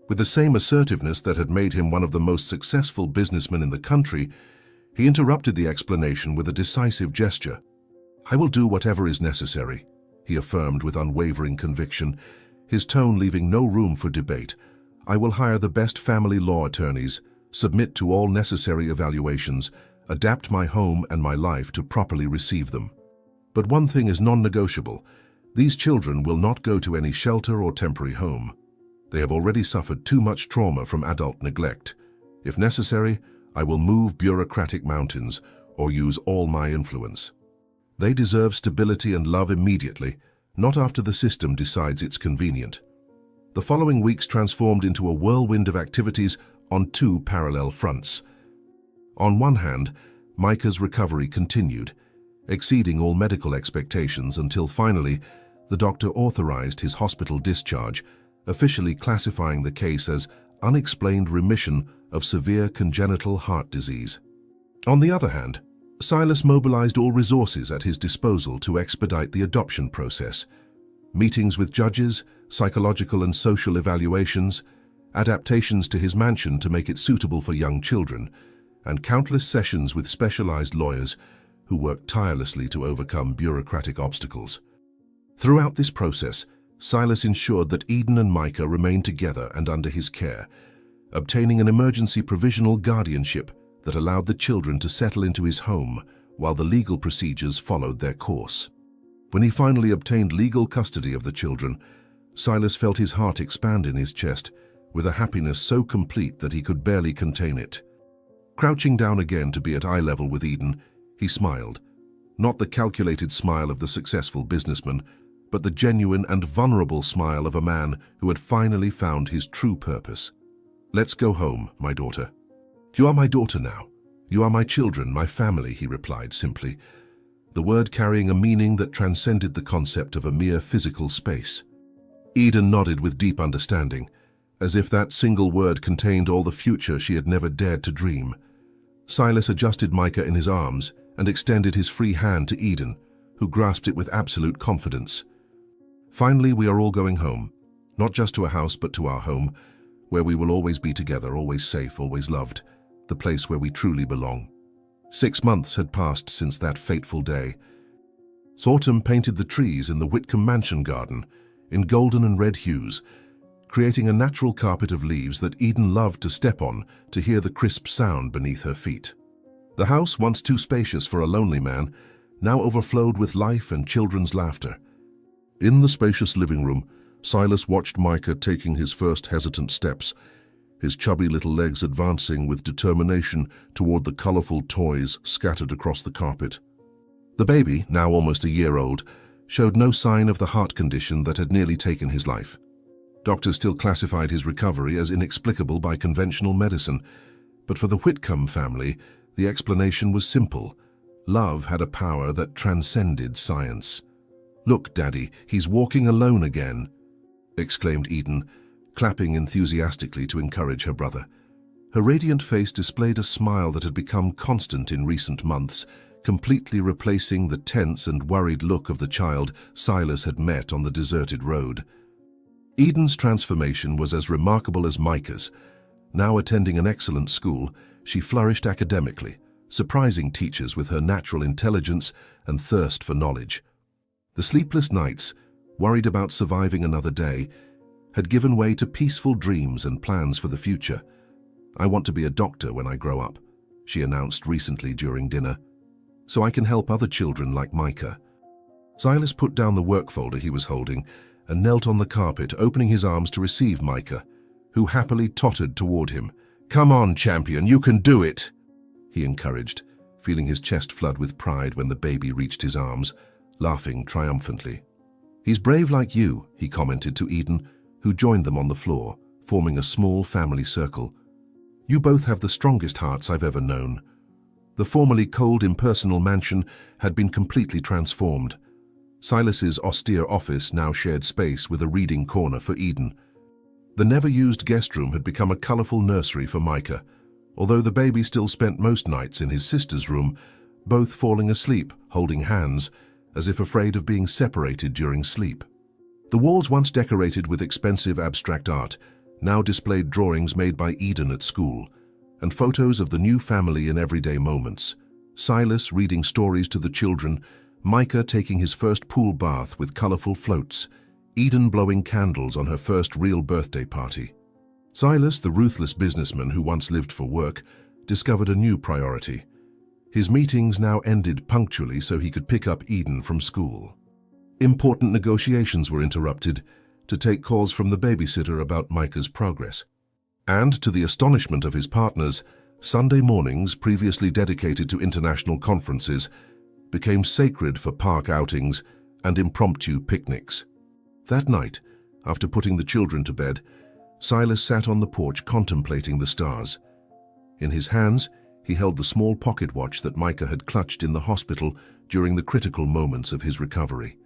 With the same assertiveness that had made him one of the most successful businessmen in the country, he interrupted the explanation with a decisive gesture. "I will do whatever is necessary," he affirmed with unwavering conviction, his tone leaving no room for debate. "I will hire the best family law attorneys, submit to all necessary evaluations, adapt my home and my life to properly receive them." But one thing is non-negotiable. These children will not go to any shelter or temporary home. They have already suffered too much trauma from adult neglect. If necessary, I will move bureaucratic mountains or use all my influence. They deserve stability and love immediately, not after the system decides it's convenient. The following weeks transformed into a whirlwind of activities on two parallel fronts. On one hand, Micah's recovery continued, exceeding all medical expectations until finally, the doctor authorized his hospital discharge, officially classifying the case as unexplained remission of severe congenital heart disease. On the other hand, Silas mobilized all resources at his disposal to expedite the adoption process. Meetings with judges, psychological and social evaluations, adaptations to his mansion to make it suitable for young children, and countless sessions with specialized lawyers who worked tirelessly to overcome bureaucratic obstacles. Throughout this process, Silas ensured that Eden and Micah remained together and under his care, obtaining an emergency provisional guardianship that allowed the children to settle into his home while the legal procedures followed their course. When he finally obtained legal custody of the children, Silas felt his heart expand in his chest with a happiness so complete that he could barely contain it. Crouching down again to be at eye level with Eden, he smiled, not the calculated smile of the successful businessman, but the genuine and vulnerable smile of a man who had finally found his true purpose. "Let's go home, my daughter." "You are my daughter now. You are my children, my family," he replied simply, the word carrying a meaning that transcended the concept of a mere physical space. Eden nodded with deep understanding, as if that single word contained all the future she had never dared to dream. Silas adjusted Micah in his arms and extended his free hand to Eden, who grasped it with absolute confidence. "Finally, we are all going home, not just to a house but to our home, where we will always be together, always safe, always loved, the place where we truly belong." 6 months had passed since that fateful day. Autumn painted the trees in the Whitcomb mansion garden in golden and red hues, creating a natural carpet of leaves that Eden loved to step on to hear the crisp sound beneath her feet. The house, once too spacious for a lonely man, now overflowed with life and children's laughter. In the spacious living room, Silas watched Micah taking his first hesitant steps, his chubby little legs advancing with determination toward the colorful toys scattered across the carpet. The baby, now almost a year old, showed no sign of the heart condition that had nearly taken his life. Doctors still classified his recovery as inexplicable by conventional medicine, but for the Whitcomb family, the explanation was simple. Love had a power that transcended science. "Look, Daddy, he's walking alone again," exclaimed Eden, clapping enthusiastically to encourage her brother. Her radiant face displayed a smile that had become constant in recent months, completely replacing the tense and worried look of the child Silas had met on the deserted road. Eden's transformation was as remarkable as Micah's. Now attending an excellent school, she flourished academically, surprising teachers with her natural intelligence and thirst for knowledge. The sleepless nights, worried about surviving another day, had given way to peaceful dreams and plans for the future. "I want to be a doctor when I grow up," she announced recently during dinner, "so I can help other children like Micah." Silas put down the work folder he was holding and knelt on the carpet, opening his arms to receive Micah, who happily tottered toward him. "Come on, champion, you can do it," he encouraged, feeling his chest flood with pride when the baby reached his arms, laughing triumphantly. "He's brave like you," he commented to Eden, who joined them on the floor, forming a small family circle. "You both have the strongest hearts I've ever known." The formerly cold, impersonal mansion had been completely transformed. Silas's austere office now shared space with a reading corner for Eden. The never-used guest room had become a colorful nursery for Micah, although the baby still spent most nights in his sister's room, both falling asleep, holding hands, as if afraid of being separated during sleep. The walls, once decorated with expensive abstract art, now displayed drawings made by Eden at school, and photos of the new family in everyday moments. Silas reading stories to the children, Micah taking his first pool bath with colorful floats, Eden blowing candles on her first real birthday party. Silas, the ruthless businessman who once lived for work, discovered a new priority. His meetings now ended punctually so he could pick up Eden from school. Important negotiations were interrupted to take calls from the babysitter about Micah's progress. And, to the astonishment of his partners, Sunday mornings, previously dedicated to international conferences, became sacred for park outings and impromptu picnics. That night, after putting the children to bed, Silas sat on the porch contemplating the stars. In his hands, he held the small pocket watch that Micah had clutched in the hospital during the critical moments of his recovery.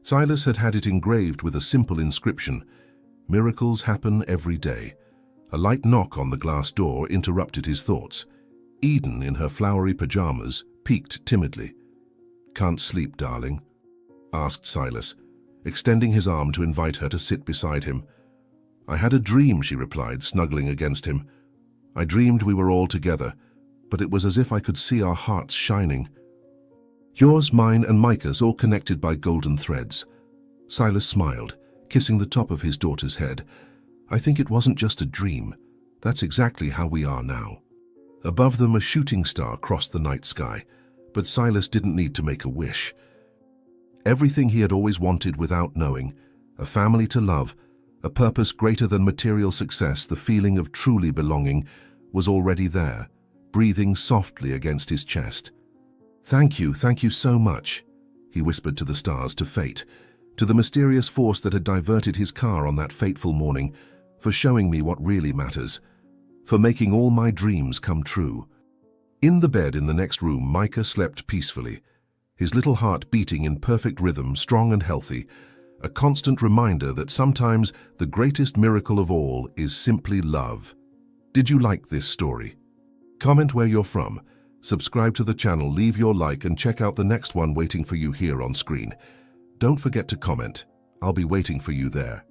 Silas had had it engraved with a simple inscription, "Miracles happen every day." A light knock on the glass door interrupted his thoughts. Eden, in her flowery pajamas, peeked timidly. "Can't sleep, darling?" asked Silas, extending his arm to invite her to sit beside him. "I had a dream," she replied, snuggling against him. "I dreamed we were all together, but it was as if I could see our hearts shining. Yours, mine, and Micah's, all connected by golden threads." Silas smiled, kissing the top of his daughter's head. "I think it wasn't just a dream. That's exactly how we are now." Above them, a shooting star crossed the night sky, but Silas didn't need to make a wish. Everything he had always wanted without knowing, a family to love, a purpose greater than material success, the feeling of truly belonging, was already there, breathing softly against his chest. Thank you so much," he whispered to the stars, to fate, to the mysterious force that had diverted his car on that fateful morning, for showing me what really matters, for making all my dreams come true. In the bed in the next room, Micah slept peacefully, his little heart beating in perfect rhythm, strong and healthy, a constant reminder that sometimes the greatest miracle of all is simply love. Did you like this story? Comment where you're from, subscribe to the channel, leave your like, and check out the next one waiting for you here on screen. Don't forget to comment. I'll be waiting for you there.